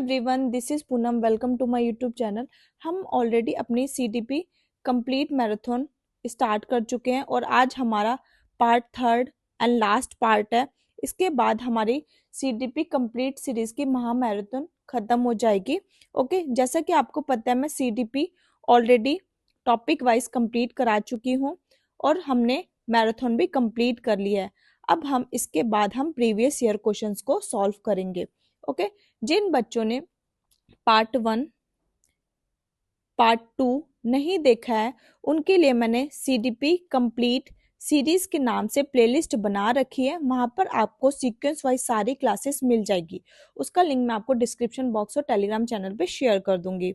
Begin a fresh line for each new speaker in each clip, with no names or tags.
Everyone, this is Poonam. Welcome to my YouTube channel. हम already अपनी CDP complete marathon start कर चुके हैं और आज हमारा part third and last part है। इसके बाद हमारी सीडीपी कंप्लीट सीरीज की महा मैराथन खत्म हो जाएगी। ओके, जैसा कि आपको पता है मैं CDP already topic wise complete करा चुकी हूँ और हमने मैराथन भी कंप्लीट कर लिया है। अब हम इसके बाद हम प्रीवियस ईयर क्वेश्चंस को सॉल्व करेंगे। ओके, जिन बच्चों ने पार्ट 1 पार्ट 2 नहीं देखा है उनके लिए मैंने सीडीपी कंप्लीट सीरीज के नाम से प्लेलिस्ट बना रखी है। वहां पर आपको सीक्वेंस वाइज सारी क्लासेस मिल जाएगी। उसका लिंक मैं आपको डिस्क्रिप्शन बॉक्स और टेलीग्राम चैनल पे शेयर कर दूंगी।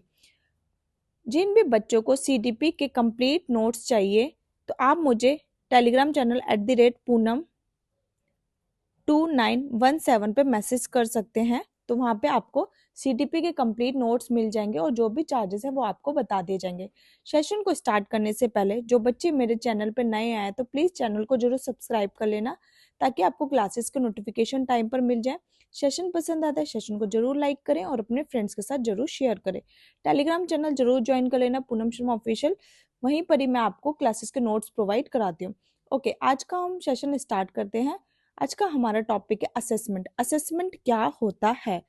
जिन भी बच्चों को सीडीपी के कंप्लीट नोट्स चाहिए तो आप मुझे टेलीग्राम चैनल @पूनम2917 पे मैसेज कर सकते हैं। तो वहाँ पे आपको सीडीपी के कंप्लीट नोट्स मिल जाएंगे और जो भी चार्जेस है वो आपको बता दिए जाएंगे। सेशन को स्टार्ट करने से पहले जो बच्चे मेरे चैनल पे नए आए तो प्लीज़ चैनल को जरूर सब्सक्राइब कर लेना ताकि आपको क्लासेस के नोटिफिकेशन टाइम पर मिल जाए। सेशन पसंद आता है सेशन को जरूर लाइक करें और अपने फ्रेंड्स के साथ जरूर शेयर करें। टेलीग्राम चैनल जरूर ज्वाइन कर लेना, पूनम शर्मा ऑफिशियल। वहीं पर ही मैं आपको क्लासेस के नोट्स प्रोवाइड कराती हूँ। ओके, आज का हम सेशन स्टार्ट करते हैं। आज का हमारा टॉपिक है असेसमेंट। असेसमेंट क्या होता है,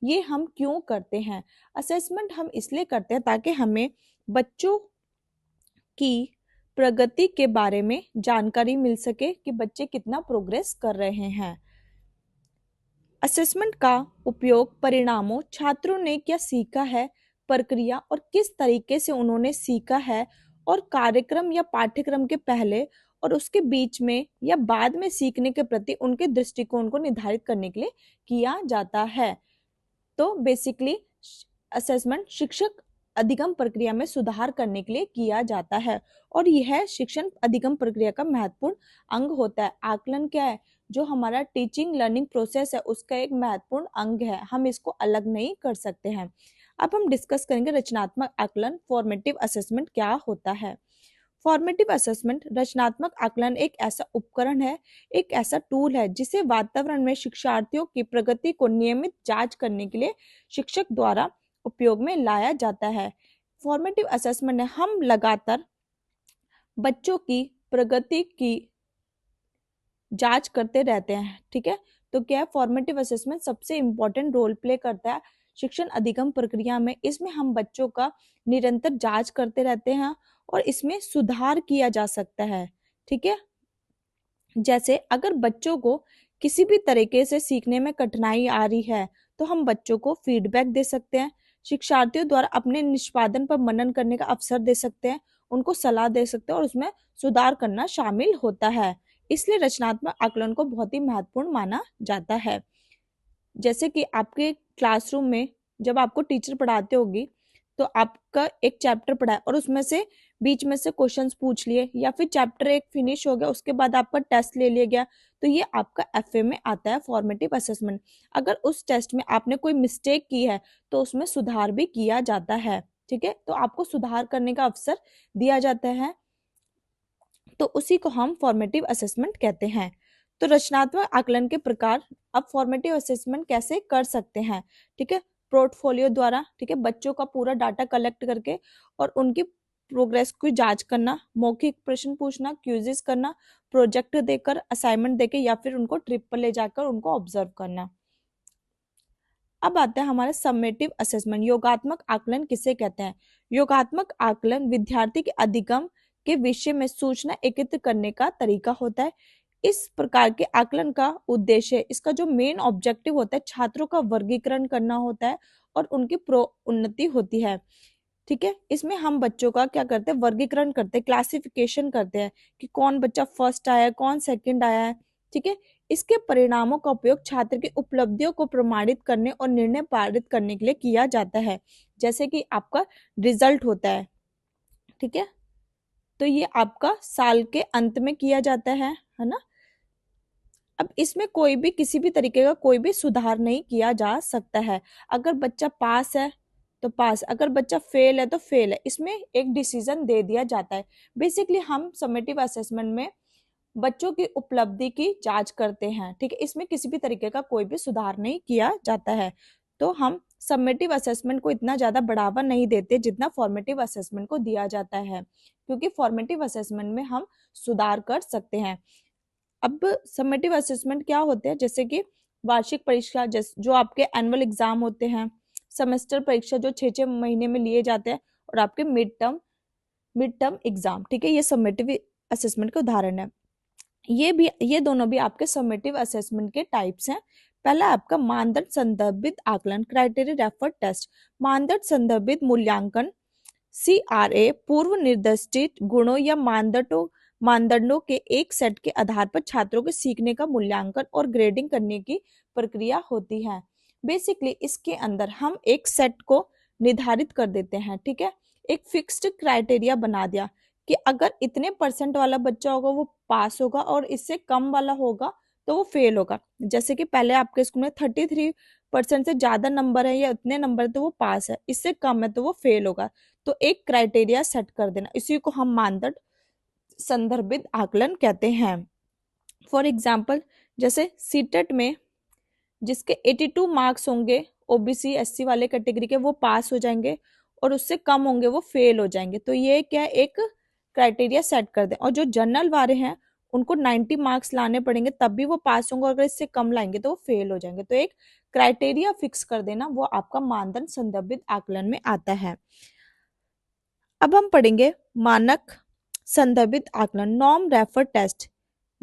ये हम क्यों करते हैं? असेसमेंट हम इसलिए करते हैं ताकि हमें बच्चों की प्रगति के बारे में जानकारी मिल सके कि बच्चे कितना प्रोग्रेस कर रहे हैं। असेसमेंट का उपयोग परिणामों, छात्रों ने क्या सीखा है, प्रक्रिया और किस तरीके से उन्होंने सीखा है और कार्यक्रम या पाठ्यक्रम के पहले और उसके बीच में या बाद में सीखने के प्रति उनके दृष्टिकोण को निर्धारित करने के लिए किया जाता है। तो बेसिकली असेसमेंट शिक्षक अधिगम प्रक्रिया में सुधार करने के लिए किया जाता है और यह शिक्षण अधिगम प्रक्रिया का महत्वपूर्ण अंग होता है। आकलन क्या है? जो हमारा टीचिंग लर्निंग प्रोसेस है उसका एक महत्वपूर्ण अंग है, हम इसको अलग नहीं कर सकते हैं। अब हम डिस्कस करेंगे रचनात्मक आकलन, फॉर्मेटिव असेसमेंट क्या होता है। फॉर्मेटिव असेसमेंट रचनात्मक आकलन एक ऐसा उपकरण है, एक ऐसा टूल है जिसे वातावरण में शिक्षार्थियों की प्रगति को नियमित जांच करने के लिए शिक्षक द्वारा उपयोग में लाया जाता है। फॉर्मेटिव असेसमेंट में हम लगातार बच्चों की प्रगति की जांच करते रहते हैं। ठीक है, तो क्या है, फॉर्मेटिव असेसमेंट सबसे इंपॉर्टेंट रोल प्ले करता है शिक्षण अधिगम प्रक्रिया में। इसमें हम बच्चों का निरंतर जांच करते रहते हैं और इसमें सुधार किया जा सकता है। ठीक है, जैसे अगर बच्चों को किसी भी तरीके से सीखने में कठिनाई आ रही है तो हम बच्चों को फीडबैक दे सकते हैं, शिक्षार्थियों द्वारा अपने निष्पादन पर मनन करने का अवसर दे सकते हैं, उनको सलाह दे सकते हैं और उसमें सुधार करना शामिल होता है। इसलिए रचनात्मक आकलन को बहुत ही महत्वपूर्ण माना जाता है। जैसे कि आपके क्लासरूम में जब आपको टीचर पढ़ाते होगी तो आपका एक चैप्टर पढ़ा है और उसमें से बीच में से क्वेश्चंस पूछ लिए या फिर चैप्टर एक फिनिश हो गया उसके बाद आपका टेस्ट ले लिया गया, तो ये आपका एफए में आता है फॉर्मेटिव असेसमेंट। अगर उस टेस्ट में आपने कोई मिस्टेक की है तो उसमें सुधार भी किया जाता है। ठीक है, तो आपको सुधार करने का अवसर दिया जाता है, तो उसी को हम फॉर्मेटिव असेसमेंट कहते हैं। तो रचनात्मक आकलन के प्रकार, अब फॉर्मेटिव असेसमेंट कैसे कर सकते हैं? ठीक है, पोर्टफोलियो द्वारा, ठीक है, बच्चों का पूरा डाटा कलेक्ट करके और उनकी प्रोग्रेस की जांच करना, मौखिक प्रश्न पूछना, क्विज़ेस करना, प्रोजेक्ट देकर, असाइनमेंट देकर या फिर उनको ट्रिप पर ले जाकर उनको ऑब्जर्व करना। अब आता है हमारा समेटिव असेसमेंट। योगात्मक आकलन किसे कहते हैं? योगात्मक आकलन विद्यार्थी के अधिगम के विषय में सूचना एकत्रित करने का तरीका होता है। इस प्रकार के आकलन का उद्देश्य, इसका जो मेन ऑब्जेक्टिव होता है, छात्रों का वर्गीकरण करना होता है और उनकी उन्नति होती है। ठीक है, इसमें हम बच्चों का क्या करते हैं, वर्गीकरण करते हैं, क्लासिफिकेशन करते हैं कि कौन बच्चा फर्स्ट आया है, कौन सेकंड आया है। ठीक है, इसके परिणामों का उपयोग छात्र की उपलब्धियों को प्रमाणित करने और निर्णय पारित करने के लिए किया जाता है, जैसे कि आपका रिजल्ट होता है। ठीक है, तो ये आपका साल के अंत में किया जाता है ना। अब इसमें कोई भी किसी भी तरीके का कोई भी सुधार नहीं किया जा सकता है। अगर बच्चा पास है तो पास, अगर बच्चा फेल है तो फेल है, इसमें एक डिसीजन दे दिया जाता है। बेसिकली हम समेटिव असेसमेंट में बच्चों की उपलब्धि की जांच करते हैं। ठीक है, इसमें किसी भी तरीके का कोई भी सुधार नहीं किया जाता है। तो हम सबमिटिव असेसमेंट को इतना ज़्यादा बढ़ावा नहीं देते जितना फॉर्मेटिव असेसमेंट को दिया जाता है, क्योंकि फॉर्मेटिव असेसमेंट में हम सुधार कर सकते हैं। अब सबमिटिव असेसमेंट क्या होते हैं, जैसे कि वार्षिक परीक्षा जो आपके एनुअल एग्जाम होते हैं, सेमेस्टर परीक्षा जो 6-6 महीने में लिए जाते हैं, और आपके मिड टर्म एग्जाम, ठीक है, ये सबमिटिव असेसमेंट के उदाहरण है। ये दोनों भी आपके सबमिटिव असेसमेंट के टाइप्स हैं। पहला आपका मानदंड संदर्भित आकलन, क्राइटेरिया रेफर टेस्ट। मानदंड संदर्भित मूल्यांकन CRA पूर्व निर्दिष्ट गुणों या मानदंडों के एक सेट के आधार पर छात्रों के सीखने का मूल्यांकन और ग्रेडिंग करने की प्रक्रिया होती है। बेसिकली इसके अंदर हम एक सेट को निर्धारित कर देते हैं, ठीक है, एक फिक्स्ड क्राइटेरिया बना दिया कि अगर इतने परसेंट वाला बच्चा होगा वो पास होगा, और इससे कम वाला होगा तो वो फेल होगा। जैसे कि पहले आपके स्कूल में 33% से ज्यादा नंबर है या उतने नंबर है तो वो पास है, इससे कम है तो वो फेल होगा। तो एक क्राइटेरिया सेट कर देना, इसी को हम मानदंड संदर्भित आकलन कहते हैं। फॉर एग्जाम्पल, जैसे सीटेट में जिसके 82 मार्क्स होंगे OBC SC वाले कैटेगरी के, वो पास हो जाएंगे, और उससे कम होंगे वो फेल हो जाएंगे। तो ये क्या है, एक क्राइटेरिया सेट कर दें। और जो जनरल वाले हैं उनको 90 मार्क्स लाने पड़ेंगे तब भी वो पास होंगे, अगर इससे कम लाएंगे तो वो फेल हो जाएंगे। तो एक क्राइटेरिया फिक्स कर देना, वो आपका मानदंड संदर्भित आकलन में आता है। अब हम पढ़ेंगे मानक संदर्भित आकलन, नॉर्म रेफर टेस्ट।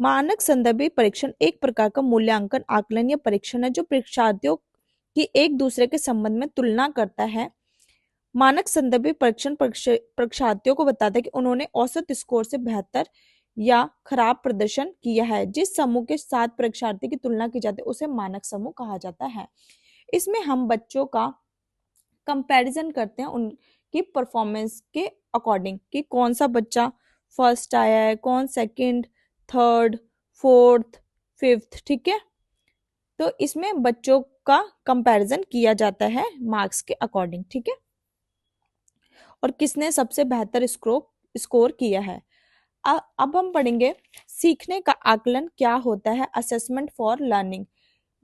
मानक संदर्भित परीक्षण एक प्रकार का मूल्यांकन आकलन या परीक्षण है जो परीक्षार्थियों की एक दूसरे के संबंध में तुलना करता है। मानक संदर्भित परीक्षण परीक्षार्थियों को बताता है कि उन्होंने औसत स्कोर से बेहतर या खराब प्रदर्शन किया है। जिस समूह के साथ परीक्षार्थी की तुलना की जाती है उसे मानक समूह कहा जाता है। इसमें हम बच्चों का कंपैरिजन करते हैं उनकी परफॉर्मेंस के अकॉर्डिंग, कि कौन सा बच्चा फर्स्ट आया है, कौन सेकंड, थर्ड, फोर्थ, फिफ्थ, ठीक है। तो इसमें बच्चों का कंपैरिजन किया जाता है मार्क्स के अकॉर्डिंग, ठीक है, और किसने सबसे बेहतर स्कोर किया है। अब हम पढ़ेंगे सीखने का आकलन क्या होता है, असेसमेंट फॉर लर्निंग।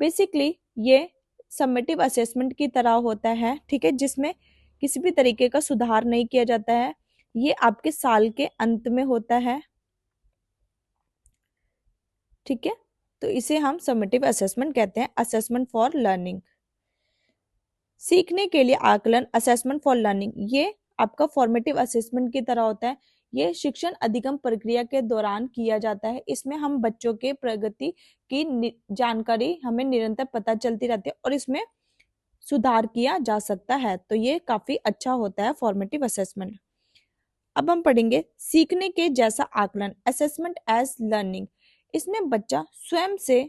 बेसिकली ये समेटिव असेसमेंट की तरह होता है, ठीक है, जिसमें किसी भी तरीके का सुधार नहीं किया जाता है। ये आपके साल के अंत में होता है, ठीक है, तो इसे हम समेटिव असेसमेंट कहते हैं, असेसमेंट फॉर लर्निंग। सीखने के लिए आकलन, असेसमेंट फॉर लर्निंग, ये आपका फॉर्मेटिव असेसमेंट की तरह होता है। ये शिक्षण अधिगम प्रक्रिया के दौरान किया जाता है। इसमें हम बच्चों के प्रगति की जानकारी हमें निरंतर पता चलती रहती है और इसमें सुधार किया जा सकता है। तो ये काफी अच्छा होता है फॉर्मेटिव असेसमेंट। अब हम पढ़ेंगे सीखने के जैसा आकलन, असेसमेंट एज लर्निंग। इसमें बच्चा स्वयं से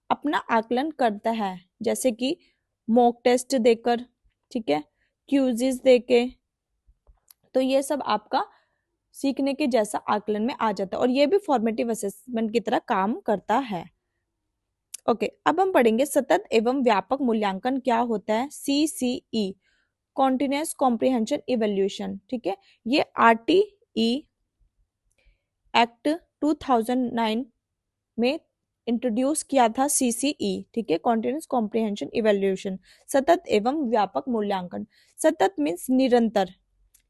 अपना आकलन करता है, जैसे कि मॉक टेस्ट देकर, ठीक है, क्यूजेस देके। तो ये सब आपका सीखने के जैसा आकलन में आ जाता है और ये भी फॉर्मेटिव असेसमेंट की तरह काम करता है। ओके, अब हम पढ़ेंगे सतत एवं व्यापक मूल्यांकन क्या होता है, CCE, कॉन्टिन्यूस कॉम्प्रिहेंशन इवेल्यूशन, ठीक है। ये RTE एक्ट 2009 में इंट्रोड्यूस किया था CCE, ठीक है, कॉन्टिन्यूस कॉम्प्रिहेंशन इवेल्यूशन, सतत एवं व्यापक मूल्यांकन। सतत मीन्स निरंतर,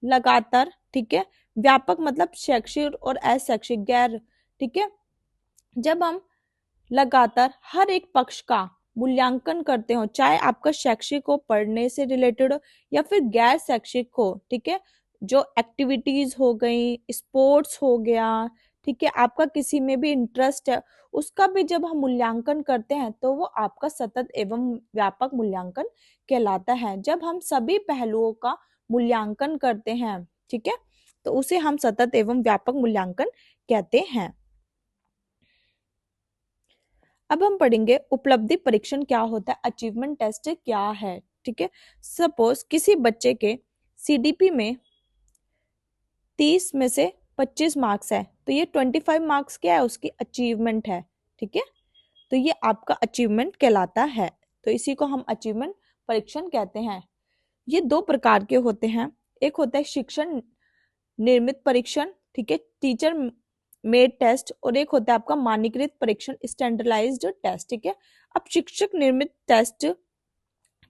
लगातार, ठीक है, व्यापक मतलब शैक्षिक और अशैक्षिक गैर, ठीक है। जब हम लगातार हर एक पक्ष का मूल्यांकन करते हो, चाहे आपका शैक्षिक हो, पढ़ने से रिलेटेड हो, या फिर गैर शैक्षिक हो, ठीक है, जो एक्टिविटीज हो गई, स्पोर्ट्स हो गया, ठीक है, आपका किसी में भी इंटरेस्ट है, उसका भी जब हम मूल्यांकन करते हैं तो वो आपका सतत एवं व्यापक मूल्यांकन कहलाता है। जब हम सभी पहलुओं का मूल्यांकन करते हैं, ठीक है, तो उसे हम सतत एवं व्यापक मूल्यांकन कहते हैं। अब हम पढ़ेंगे उपलब्धि परीक्षण क्या होता है, अचीवमेंट टेस्ट क्या है, ठीक है। सपोज किसी बच्चे के CDP में 30 में से 25 मार्क्स है, तो ये 25 मार्क्स क्या है, उसकी अचीवमेंट है, ठीक है। तो ये आपका अचीवमेंट कहलाता है। तो इसी को हम अचीवमेंट परीक्षण कहते हैं। ये दो प्रकार के होते हैं, एक होता है शिक्षण निर्मित परीक्षण, ठीक है, टीचर मेड टेस्ट, और एक होता है आपका मानकीकृत परीक्षण, स्टैंडर्डाइज्ड टेस्ट, ठीक है। अब शिक्षक निर्मित टेस्ट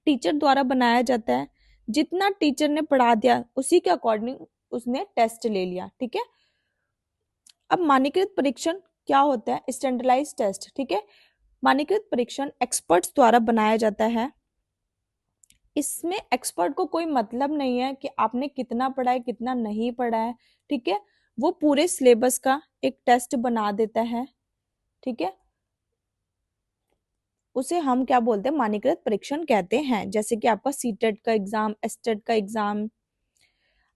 टीचर द्वारा बनाया जाता है। जितना टीचर ने पढ़ा दिया उसी के अकॉर्डिंग उसने टेस्ट ले लिया, ठीक है। अब मानकीकृत परीक्षण क्या होता है? स्टैंडर्डाइज टेस्ट, ठीक है। मानकीकृत परीक्षण एक्सपर्ट्स द्वारा बनाया जाता है। इसमें एक्सपर्ट को कोई मतलब नहीं है कि आपने कितना पढ़ा है कितना नहीं पढ़ा है, ठीक है। वो पूरे सिलेबस का एक टेस्ट बना देता है, ठीक है। उसे हम क्या बोलते हैं? मानकीकृत परीक्षण कहते हैं। जैसे कि आपका सीटेट का एग्जाम, एसटेट का एग्जाम।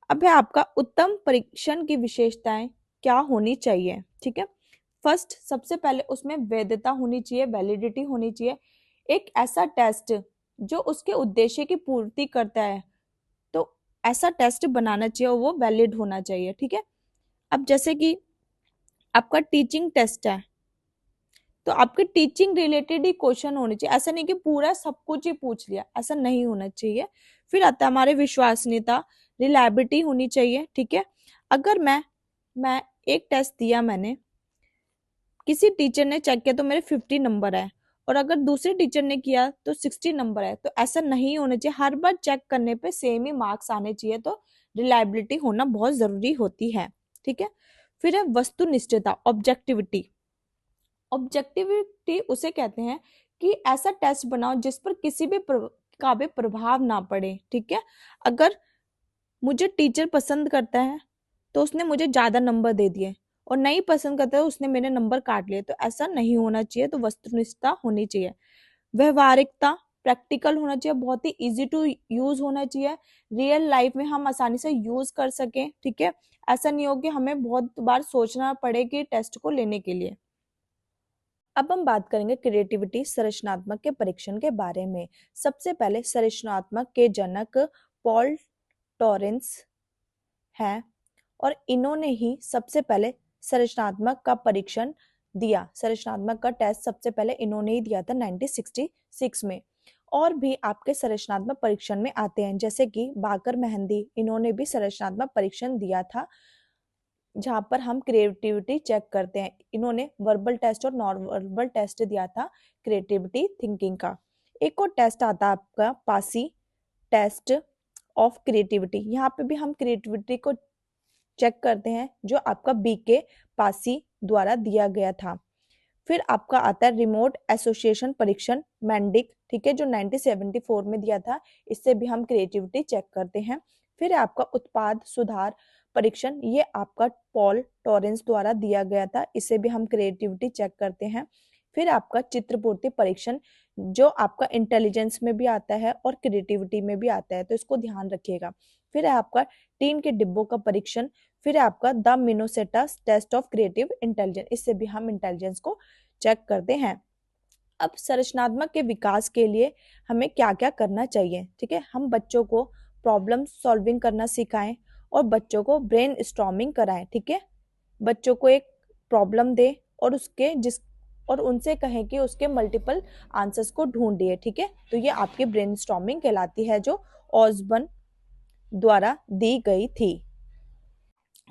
अब है आपका उत्तम परीक्षण की विशेषताएं क्या होनी चाहिए, ठीक है। फर्स्ट, सबसे पहले उसमें वैधता होनी चाहिए, वैलिडिटी होनी चाहिए। एक ऐसा टेस्ट जो उसके उद्देश्य की पूर्ति करता है, तो ऐसा टेस्ट बनाना चाहिए और वो वैलिड होना चाहिए, ठीक है। अब जैसे कि आपका टीचिंग टेस्ट है, तो आपके टीचिंग रिलेटेड ही क्वेश्चन होने चाहिए। ऐसा नहीं कि पूरा सब कुछ ही पूछ लिया, ऐसा नहीं होना चाहिए। फिर आता है हमारे विश्वसनीयता, रिलायबिलिटी होनी चाहिए, ठीक है। अगर मैं एक टेस्ट दिया, मैंने किसी टीचर ने चेक किया तो मेरे 50 नंबर है, और अगर दूसरे टीचर ने किया तो 60 नंबर है, तो ऐसा नहीं होना चाहिए। हर बार चेक करने पे सेम ही मार्क्स आने चाहिए, तो रिलायबिलिटी होना बहुत जरूरी होती है, ठीक है। फिर है वस्तुनिष्ठता, ऑब्जेक्टिविटी। ऑब्जेक्टिविटी उसे कहते हैं कि ऐसा टेस्ट बनाओ जिस पर किसी भी का भी प्रभाव ना पड़े, ठीक है। अगर मुझे टीचर पसंद करता है तो उसने मुझे ज्यादा नंबर दे दिए, और नहीं पसंद करता है तो उसने मेरे नंबर काट लिए, तो ऐसा नहीं होना चाहिए। तो वस्तुनिष्ठता होनी चाहिए। व्यवहारिकता, प्रैक्टिकल होना चाहिए, बहुत ही इजी टू यूज होना चाहिए, रियल लाइफ में हम आसानी से यूज कर सकें, ठीक है। ऐसा नहीं हो कि हमें बहुत बार सोचना पड़े कि टेस्ट को लेने के लिए। अब हम बात करेंगे क्रिएटिविटी, संरचनात्मक के परीक्षण के बारे में। सबसे पहले संरचनात्मक के जनक पॉल टॉरेंस है, और इन्होंने ही सबसे पहले संरचनात्मक का परीक्षण दिया। संरचनात्मक का टेस्ट सबसे पहले इन्होंने ही दिया था 1966 में। और भी आपके संरचनात्मक परीक्षण में आते हैं, जैसे कि बाकर मेहंदी, इन्होंने भी संरचनात्मक परीक्षण दिया था, जहां पर हम क्रिएटिविटी चेक करते हैं। इन्होंने वर्बल टेस्ट और नॉन वर्बल टेस्ट दिया था क्रिएटिविटी थिंकिंग का। एक और टेस्ट आता है आपका पासी टेस्ट ऑफ क्रिएटिविटी। यहाँ पे भी हम क्रिएटिविटी को चेक करते हैं, जो आपका बीके पासी द्वारा दिया गया था। फिर आपका आता है रिमोट एसोसिएशन परीक्षण मैंडिक, ठीक है, जो 1974 में दिया था। इससे भी हम क्रिएटिविटी चेक करते हैं। फिर आपका उत्पाद सुधार परीक्षण, ये आपका पॉल टॉरेंस द्वारा दिया गया था। इससे भी हम क्रिएटिविटी चेक करते हैं। फिर आपका चित्रपूर्ति परीक्षण, जो आपका इंटेलिजेंस में भी आता है और क्रिएटिविटी में भी आता है, तो इसको ध्यान रखिएगा। फिर है आपका टीन के डिब्बों का परीक्षण। फिर आपका the Minnesota test of creative intelligence, इससे भी हम इंटेलिजेंस को चेक करते हैं। अब संरचनात्मक के विकास के लिए हमें क्या क्या करना चाहिए, ठीक है। हम बच्चों को प्रॉब्लम सॉल्विंग करना सिखाएं और बच्चों को ब्रेन स्टॉर्मिंग कराएं, ठीक है। बच्चों को एक प्रॉब्लम दे और उनसे कहें कि उसके मल्टीपल आंसर्स को ढूंढिए, ठीक है। तो ये आपकी ब्रेन स्टॉर्मिंग कहलाती है, जो ऑसबर्न द्वारा दी गई थी।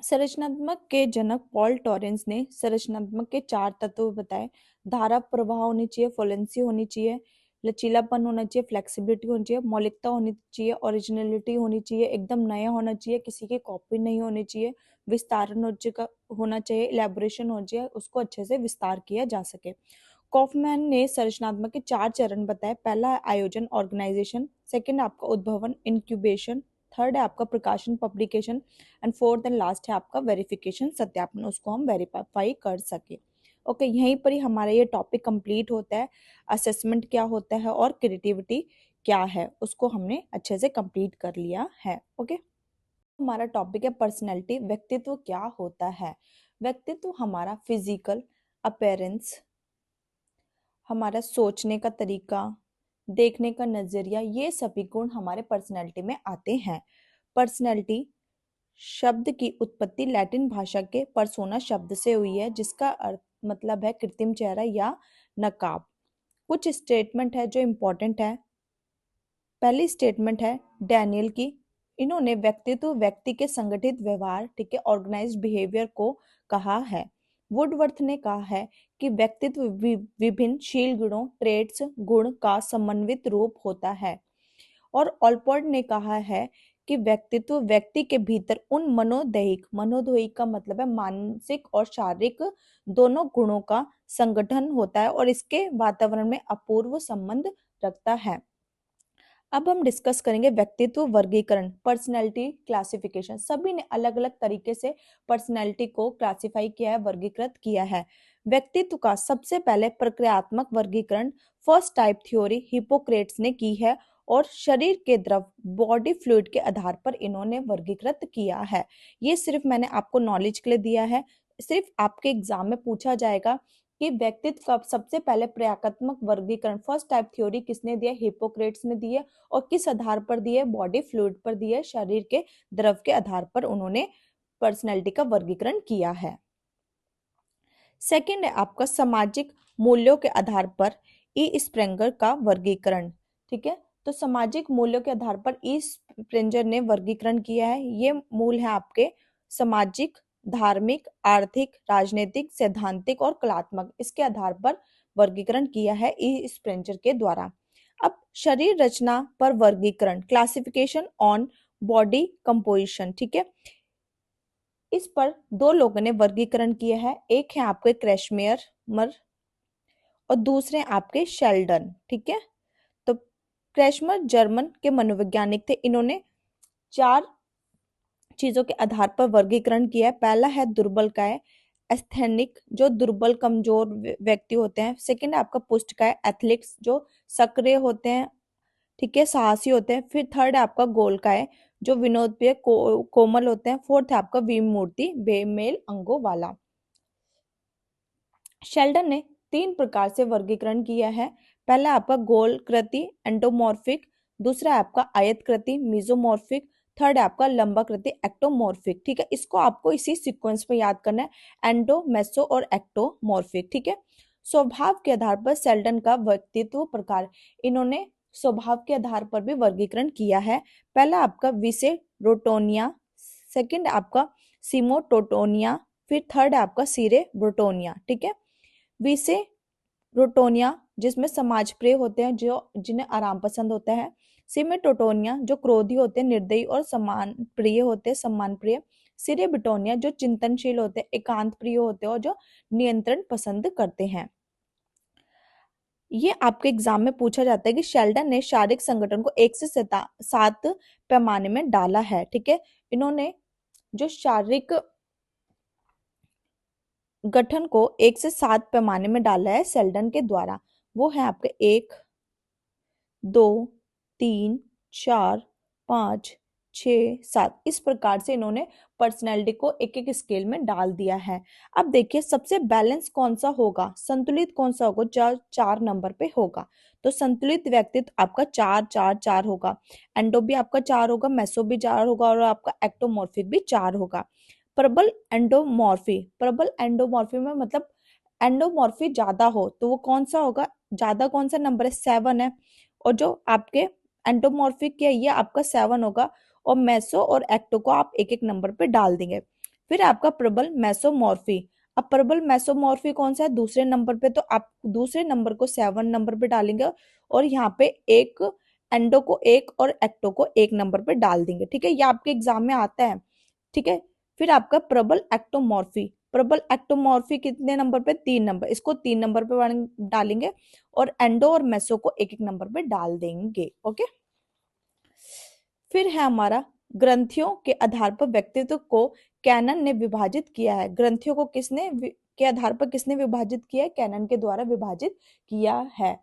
संरचनात्मक के जनक पॉल टॉरेंस ने संरचनात्मक के 4 तत्व बताए। धारा प्रवाह होनी चाहिए, फ्लोएंसी होनी चाहिए, लचीलापन होना चाहिए, फ्लेक्सिबिलिटी होनी चाहिए, मौलिकता होनी चाहिए, ओरिजिनलिटी होनी चाहिए, एकदम नया होना चाहिए, किसी की कॉपी नहीं होनी चाहिए, विस्तारण होना चाहिए, इलेबोरेशन होना चाहिए, उसको अच्छे से विस्तार किया जा सके। कॉफमैन ने संरचनात्मक के 4 चरण बताए। पहला है आयोजन, ऑर्गेनाइजेशन। सेकंड आपका उद्भवन, इंक्यूबेशन। थर्ड है आपका प्रकाशन, publication. And fourth and last है आपका वेरिफिकेशन, सत्यापन, उसको हम वेरीफाई कर सके। ओके, यहीं पर ही हमारा ये टॉपिक कंप्लीट होता है। असेसमेंट क्या होता है और क्रिएटिविटी क्या है, उसको हमने अच्छे से कंप्लीट कर लिया है। ओके, हमारा टॉपिक है पर्सनैलिटी, व्यक्तित्व क्या होता है। व्यक्तित्व हमारा फिजिकल अपीयरेंस, हमारा सोचने का तरीका, देखने का नजरिया, ये सभी गुण हमारे पर्सनैलिटी में आते हैं। पर्सनैलिटी शब्द की उत्पत्ति लैटिन भाषा के पर्सोना शब्द से हुई है, जिसका अर्थ मतलब है कृत्रिम चेहरा या नकाब। कुछ स्टेटमेंट है जो इम्पोर्टेंट है। पहली स्टेटमेंट है डैनियल की। इन्होंने व्यक्तित्व व्यक्ति के संगठित व्यवहार, ठीक है, ऑर्गेनाइज्ड बिहेवियर को कहा है। वुडवर्थ ने कहा है कि व्यक्तित्व विभिन्न शील गुणों, ट्रेड्स, गुण का समन्वित रूप होता है। और ऑलपोर्ट ने कहा है कि व्यक्तित्व व्यक्ति के भीतर उन मनोदैहिक का मतलब है मानसिक और शारीरिक दोनों गुणों का संगठन होता है और इसके वातावरण में अपूर्व संबंध रखता है। अब हम डिस्कस करेंगे व्यक्तित्व वर्गीकरण, पर्सनैलिटी क्लासिफिकेशन। सभी ने अलग अलग तरीके से पर्सनैलिटी को क्लासिफाई किया है, वर्गीकृत किया है। व्यक्तित्व का सबसे पहले प्रक्रियात्मक वर्गीकरण फर्स्ट टाइप थ्योरी हिपोक्रेट्स ने की है और शरीर के द्रव बॉडी फ्लूइड के आधार पर इन्होंने वर्गीकृत किया है। ये सिर्फ मैंने आपको नॉलेज के लिए दिया है, सिर्फ आपके एग्जाम में पूछा जाएगा कि व्यक्तित्व का सबसे पहले प्रक्रियात्मक वर्गीकरण फर्स्ट टाइप थ्योरी किसने दिया, हिपोक्रेट्स ने दी है, और किस आधार पर दी है, बॉडी फ्लूइड पर दी है, शरीर के द्रव के आधार पर उन्होंने पर्सनैलिटी का वर्गीकरण किया है। सेकंड है आपका सामाजिक मूल्यों के आधार पर ई स्प्रेंगर का वर्गीकरण। ठीक है, तो सामाजिक मूल्यों के आधार पर ई स्प्रेंगर ने वर्गीकरण किया है। ये मूल है आपके सामाजिक, धार्मिक, आर्थिक, राजनीतिक, सैद्धांतिक और कलात्मक, इसके आधार पर वर्गीकरण किया है ई स्प्रेंगर के द्वारा। अब शरीर रचना पर वर्गीकरण, क्लासिफिकेशन ऑन बॉडी कंपोजिशन। ठीक है, इस पर दो लोगों ने वर्गीकरण किया है, एक है आपके क्रैशमेयर मर और दूसरे आपके शेल्डन। ठीक है, तो क्रैशमर जर्मन के मनोवैज्ञानिक थे, इन्होंने 4 चीजों के आधार पर वर्गीकरण किया है। पहला है दुर्बल काय, एस्थेनिक जो दुर्बल कमजोर व्यक्ति होते हैं। सेकंड है आपका पुष्टकाय, एथलेटिक्स जो सक्रिय होते हैं, ठीक है, साहसी होते हैं। फिर थर्ड है आपका गोलकाय जो विनोदप्रिय कोमल होते हैं। फोर्थ है आपका विमूर्ति बेमेल अंगों वाला। शेल्डन ने 3 प्रकार से वर्गीकरण किया है। पहला आपका गोलकृति एंडोमॉर्फिक, दूसरा है आपका आयतकृति मीजोमॉर्फिक, थर्ड है आपका लंबाकृति एक्टोमॉर्फिक। ठीक है, इसको आपको इसी सीक्वेंस में याद करना है, एंडो, मेसो और एक्टोमॉर्फिक। ठीक है, स्वभाव के आधार पर शेल्डन का व्यक्तित्व प्रकार, इन्होंने स्वभाव के आधार पर भी वर्गीकरण किया है। पहला आपका विसे रोटोनिया, सेकंड आपका सीमोटोटोनिया, फिर थर्ड है आपका सीरे ब्रोटोनिया। ठीक है, विसे रोटोनिया जिसमें समाज प्रिय होते हैं, जो जिन्हें आराम पसंद होता है। सिमेटोटोनिया जो क्रोधी होते हैं, निर्दयी और सम्मान प्रिय होते हैं, सम्मान प्रिय। सिरे बिटोनिया जो चिंतनशील होते हैं, एकांत प्रिय होते हैं और जो नियंत्रण पसंद करते हैं। ये आपके एग्जाम में पूछा जाता है कि शेल्डन ने शारीरिक संगठन को 1 से 7 पैमाने में डाला है। ठीक है, इन्होंने जो शारीरिक गठन को 1 से 7 पैमाने में डाला है शेल्डन के द्वारा, वो है आपके 1, 2, 3, 4, 5, 6, 7। इस प्रकार से इन्होंने पर्सनैलिटी को एक एक स्केल में डाल दिया है। अब देखिए सबसे बैलेंस कौन सा होगा, संतुलित कौन सा होगा, 4 नंबर पे होगा। तो संतुलित व्यक्तित्व आपका 4 4 4 होगा, एंडो भी आपका 4 होगा, मेसो भी 4 होगा और आपका एक्टोमॉर्फिक भी 4 होगा। प्रबल एंडोमॉर्फी में मतलब एंडोमॉर्फी ज्यादा हो तो वो कौन सा होगा, ज्यादा कौन सा नंबर है, 7 है, और जो आपके एंडोमॉर्फिक है ये आपका 7 होगा, और मेसो और एक्टो को आप एक एक नंबर पे डाल देंगे। फिर आपका प्रबल मेसोमॉर्फी, अब प्रबल मेसोमॉर्फी कौन सा है, दूसरे नंबर पे, तो आप दूसरे नंबर को 7 नंबर पे डालेंगे और यहाँ पे एक एंडो को 1 और एक्टो को 1 नंबर पे डाल देंगे। ठीक है, ये आपके एग्जाम में आता है। ठीक है, फिर आपका प्रबल एक्टोमॉर्फी कितने नंबर पे, 3 नंबर, इसको 3 नंबर पे डालेंगे और एंडो और मेसो को एक एक नंबर पे डाल देंगे। ओके, फिर है हमारा ग्रंथियों के आधार पर व्यक्तित्व को कैनन ने विभाजित किया है। ग्रंथियों को के आधार पर किसने विभाजित किया है, कैनन के द्वारा विभाजित किया है।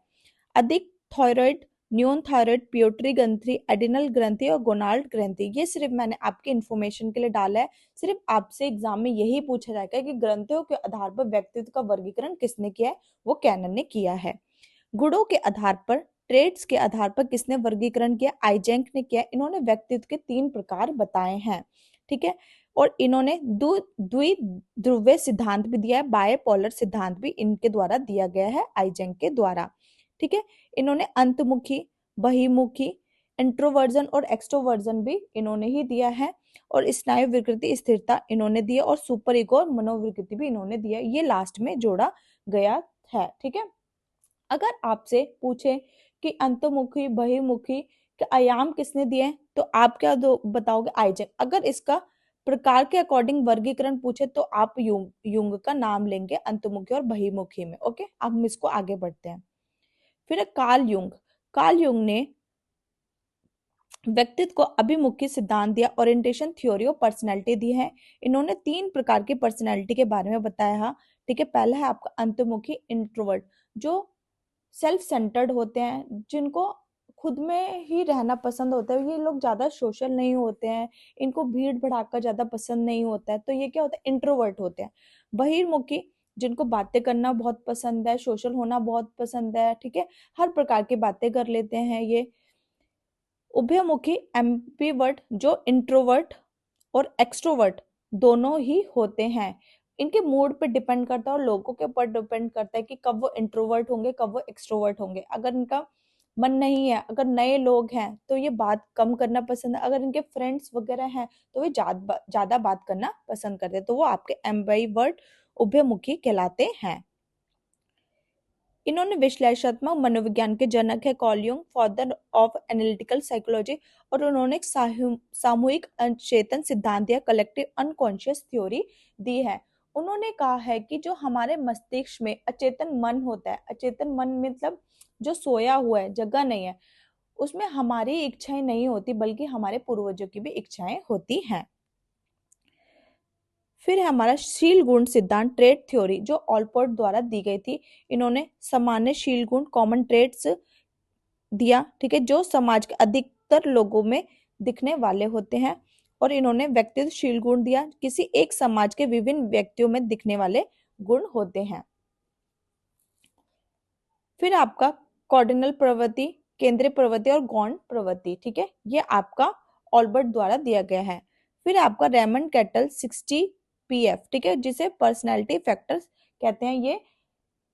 अधिक थायराइड, न्यून थायराइड, पिट्यूटरी ग्रंथि, एडिनल ग्रंथि और गोनाड ग्रंथि। ये सिर्फ मैंने आपके इन्फॉर्मेशन के लिए डाला है, सिर्फ आपसे एग्जाम में यही पूछा जाएगा कि ग्रंथियों के आधार पर व्यक्तित्व का वर्गीकरण किसने किया है, वो कैनन ने किया है। गुणों के आधार पर, ट्रेड्स के आधार पर किसने वर्गीकरण किया, आइजेंक ने किया। इन्होंने व्यक्तित्व के 3 प्रकार बताए हैं। ठीक है, और इन्होंने द्विध्रुवीय सिद्धांत भी दिया है, बायपोलर सिद्धांत भी इनके द्वारा दिया गया है आइजेंक के द्वारा। ठीक है, इन्होंने अंतमुखी, बहिमुखी, इंट्रोवर्जन और एक्सट्रोवर्जन भी इन्होंने ही दिया है, और स्नायु विकृति स्थिरता इन्होंने दिया, और सुपर ईगो और मनोविकृति भी इन्होंने दिया, ये लास्ट में जोड़ा गया है। ठीक है, अगर आपसे पूछे कि अंतर्मुखी, बहिर्मुखी कि आयाम किसने दिए हैं, तो आप क्या दो बताओगे, आइजैक। अगर इसका प्रकार के अकॉर्डिंग वर्गीकरण पूछे तो आप युंग का नाम लेंगे अंतर्मुखी और बहिर्मुखी में। ओके, अब हम इसको आगे बढ़ते हैं। फिर है कार्ल युंग। कार्ल युंग ने व्यक्तित्व को अभिमुखी सिद्धांत दिया, ओरिएंटेशन थ्योरी और पर्सनैलिटी दी है। इन्होंने 3 प्रकार की पर्सनैलिटी के बारे में बताया। ठीक है, पहला है आपका अंतर्मुखी इंट्रोवर्ट, जो सेल्फ सेंटर्ड होते हैं, जिनको खुद में ही रहना पसंद होता है। ये लोग ज्यादा सोशल नहीं होते हैं, इनको भीड़ भड़ाका ज्यादा पसंद नहीं होता है, तो ये क्या होता है, इंट्रोवर्ट होते हैं। बहिर्मुखी, जिनको बातें करना बहुत पसंद है, सोशल होना बहुत पसंद है, ठीक है, हर प्रकार की बातें कर लेते हैं ये। उभयमुखी एम्बिवर्ट, जो इंट्रोवर्ट और एक्सट्रोवर्ट दोनों ही होते हैं। इनके मूड पे डिपेंड करता है और लोगों के ऊपर डिपेंड करता है कि कब वो इंट्रोवर्ट होंगे, कब वो एक्सट्रोवर्ट होंगे। अगर इनका मन नहीं है, अगर नए लोग हैं तो ये बात कम करना पसंद है, अगर इनके फ्रेंड्स वगैरह हैं तो ये ज्यादा बात करना पसंद करते हैं, तो वो आपके एम्बिवर्ट उभयमुखी कहलाते हैं। इन्होंने विश्लेषणात्मक मनोविज्ञान के जनक है Carl Jung, father of analytical psychology, और उन्होंने एक सामूहिक अचेतन सिद्धांत या कलेक्टिव अनकॉन्शियस थ्योरी दी है। उन्होंने कहा है कि जो हमारे मस्तिष्क में अचेतन मन होता है, अचेतन मन मतलब जो सोया हुआ है, जगह नहीं है, उसमें हमारी इच्छाएं नहीं होती बल्कि हमारे पूर्वजों की भी इच्छाएं होती हैं। फिर है हमारा शील गुण सिद्धांत, ट्रेड थ्योरी, जो ऑलपोर्ट द्वारा दी गई थी। इन्होंने सामान्य शील गुण, कॉमन ट्रेड्स दिया, ठीक है, जो समाज के अधिकतर लोगों में दिखने वाले होते हैं। और इन्होंने व्यक्तित्व शील गुण दिया, किसी एक समाज के विभिन्न व्यक्तियों में दिखने वाले गुण होते हैं। फिर आपका कॉर्डिनल प्रवृत्ति, केंद्रीय प्रवृत्ति और गौण प्रवृत्ति, ठीक है, ये आपका ऑल्बर्ट द्वारा दिया गया है। फिर आपका रेमंड कैटल 60 PF, ठीक है, जिसे पर्सनैलिटी फैक्टर्स कहते हैं। ये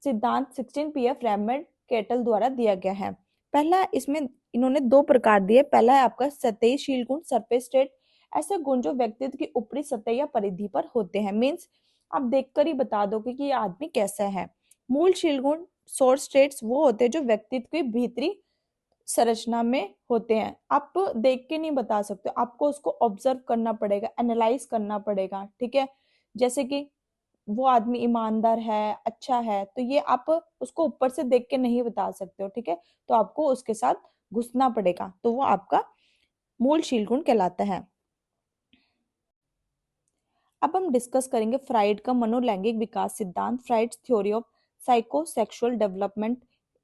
सिद्धांत 16 PF रेमंड कैटल द्वारा दिया गया है। पहला, इसमें इन्होंने 2 प्रकार दिए। पहला है आपका सतही शील गुण, सरफेस स्टेट, ऐसे गुण जो व्यक्तित्व की ऊपरी सतह या परिधि पर होते हैं, मीन्स आप देखकर ही बता दोगे कि ये आदमी कैसा है। मूल शील गुण, सोर्स स्टेट्स, वो होते हैं जो व्यक्तित्व की भीतरी संरचना में होते हैं। आप देख के नहीं बता सकते, आपको उसको ऑब्जर्व करना पड़ेगा, एनालाइज करना पड़ेगा, ठीक है। जैसे कि वो आदमी ईमानदार है, अच्छा है, तो ये आप उसको ऊपर से देख के नहीं बता सकते हो, ठीक है, तो आपको उसके साथ घुसना पड़ेगा, तो वो आपका मूल शील गुण कहलाता है। अब हम डिस्कस करेंगे फ्राइड का मनोलैंगिक विकास सिद्धांत, Freud's theory of psychosexual development.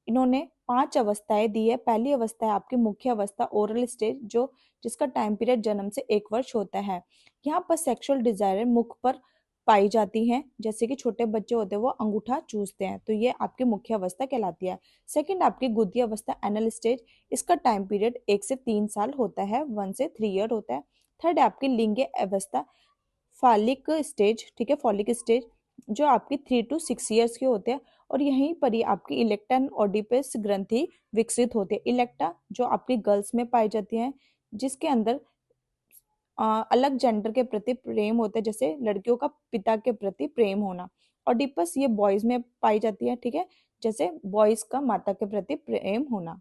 इन्होंने 5 अवस्थाएं दी है। पहली अवस्था है आपकी मुख्य अवस्था, ओरल स्टेज, जो जिसका टाइम पीरियड जन्म से 1 वर्ष होता है। यहाँ पर सेक्सुअल डिजायर मुख पर पाई जाती हैं, जैसे कि छोटे बच्चे होते हैं वो अंगूठा चूसते हैं, तो ये आपकी मुख्य अवस्था कहलाती है। सेकंड आपकी गुदी अवस्था, एनल स्टेज, इसका टाइम पीरियड 1 से 3 साल होता है, 1 से 3 ईयर होता है। थर्ड है आपकी लिंग अवस्था, फॉलिक स्टेज, ठीक है, फॉलिक स्टेज, जो आपकी 3 to 6 ईयर्स के होते हैं, और यहीं पर ही आपकी इलेक्टा एंड ओडिपस ग्रंथि विकसित होते हैं। इलेक्टा जो आपकी गर्ल्स में पाई जाती है, जिसके अंदर अलग जेंडर के प्रति प्रेम होता है, जैसे लड़कियों का पिता के प्रति प्रेम होना। ओडिपस ये बॉयज में पाई जाती है, ठीक है, जैसे बॉयज का माता के प्रति प्रेम होना।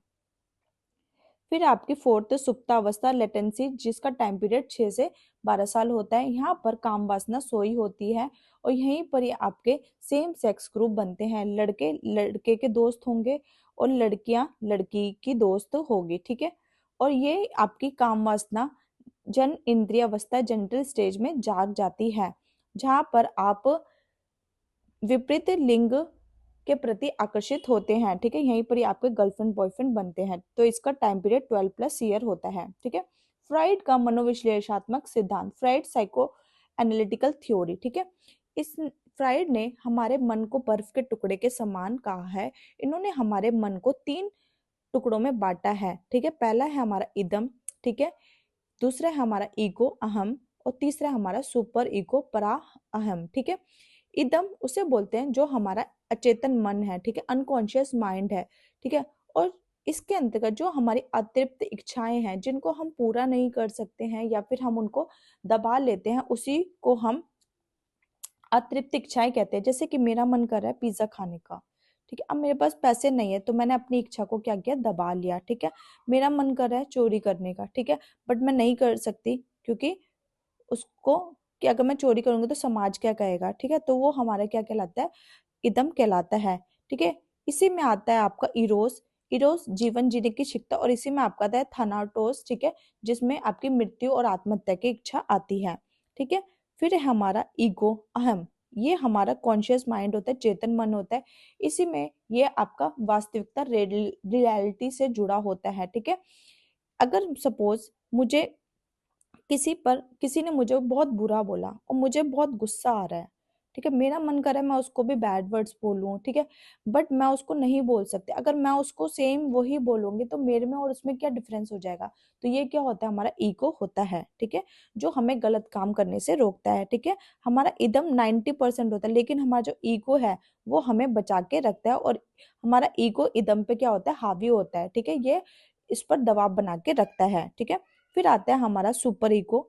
फिर आपकी फोर्थ सुप्तावस्था, लेटेंसी, जिसका टाइम पीरियड 6 से 12 साल होता है। यहाँ पर काम वासना सोई होती है, और यहीं पर ही आपके सेम सेक्स ग्रुप बनते हैं, लड़के लड़के के दोस्त होंगे और लड़कियां लड़की की दोस्त होगी, ठीक है। और ये आपकी काम वासना जन इंद्रिय अवस्था, जेंटल स्टेज में जाग जाती है, जहां पर आप विपरीत लिंग के प्रति आकर्षित होते हैं, ठीक है, यहीं पर ही आपके गर्लफ्रेंड बॉयफ्रेंड बनते हैं, तो इसका टाइम पीरियड 12+ ईयर होता है, ठीक है। फ्राइड का मनोविश्लेषणात्मक सिद्धांत, फ्राइड साइको एनालिटिकल थ्योरी, ठीक है, इस फ्राइड ने हमारे मन को बर्फ के टुकड़े के समान कहा है। इन्होंने हमारे मन को 3 टुकड़ों में बांटा है, ठीक है। पहला है हमारा इदम, ठीक है, दूसरा है हमारा ईगो अहम, और तीसरा हमारा सुपर ईगो परा अहम, ठीक है। इदम उसे बोलते हैं जो हमारा अचेतन मन है, ठीक है, अनकॉन्शियस माइंड है, ठीक है। और इसके अंतर्गत जो हमारी अतिरिक्त इच्छाएं हैं, जिनको हम पूरा नहीं कर सकते हैं या फिर हम उनको दबा लेते हैं, उसी को हम अतिरिक्त इच्छाएं कहते हैं। जैसे कि मेरा मन कर रहा है पिज्जा खाने का, ठीक है। अब मेरे पास पैसे नहीं है तो मैंने अपनी इच्छा को क्या किया, दबा लिया। ठीक है, मेरा मन कर रहा है चोरी करने का, ठीक है, बट मैं नहीं कर सकती क्योंकि उसको, कि अगर मैं चोरी करूंगी तो समाज क्या कहेगा। ठीक है, तो वो हमारा क्या कहलाता है, इदम कहलाता है। ठीक है, इसी में आता है आपका इरोस। इरोस जीवन जीने की शिक्षा, और इसी में आपका आता है थानाटोस। ठीक है, जिसमें आपकी मृत्यु और आत्महत्या की इच्छा आती है। ठीक है, फिर है हमारा ईगो, अहम। ये हमारा कॉन्शियस माइंड होता है, चेतन मन होता है। इसी में ये आपका वास्तविकता, रियलिटी से जुड़ा होता है। ठीक है, अगर सपोज मुझे किसी ने मुझे बहुत बुरा बोला और मुझे बहुत गुस्सा आ रहा है, ठीक है, मेरा मन कर रहा है मैं उसको भी बैड वर्ड्स बोलूं, ठीक है, बट मैं उसको नहीं बोल सकती। अगर मैं उसको सेम वही बोलूंगी तो मेरे में और उसमें क्या डिफरेंस हो जाएगा। तो ये क्या होता है, हमारा ईगो होता है। ठीक है, जो हमें गलत काम करने से रोकता है। ठीक है, हमारा इदम 90% होता है, लेकिन हमारा जो ईगो है वो हमें बचा के रखता है, और हमारा ईगो इदम पे क्या होता है, हावी होता है। ठीक है, ये इस पर दबाव बना के रखता है। ठीक है, फिर आता है हमारा सुपर ईगो,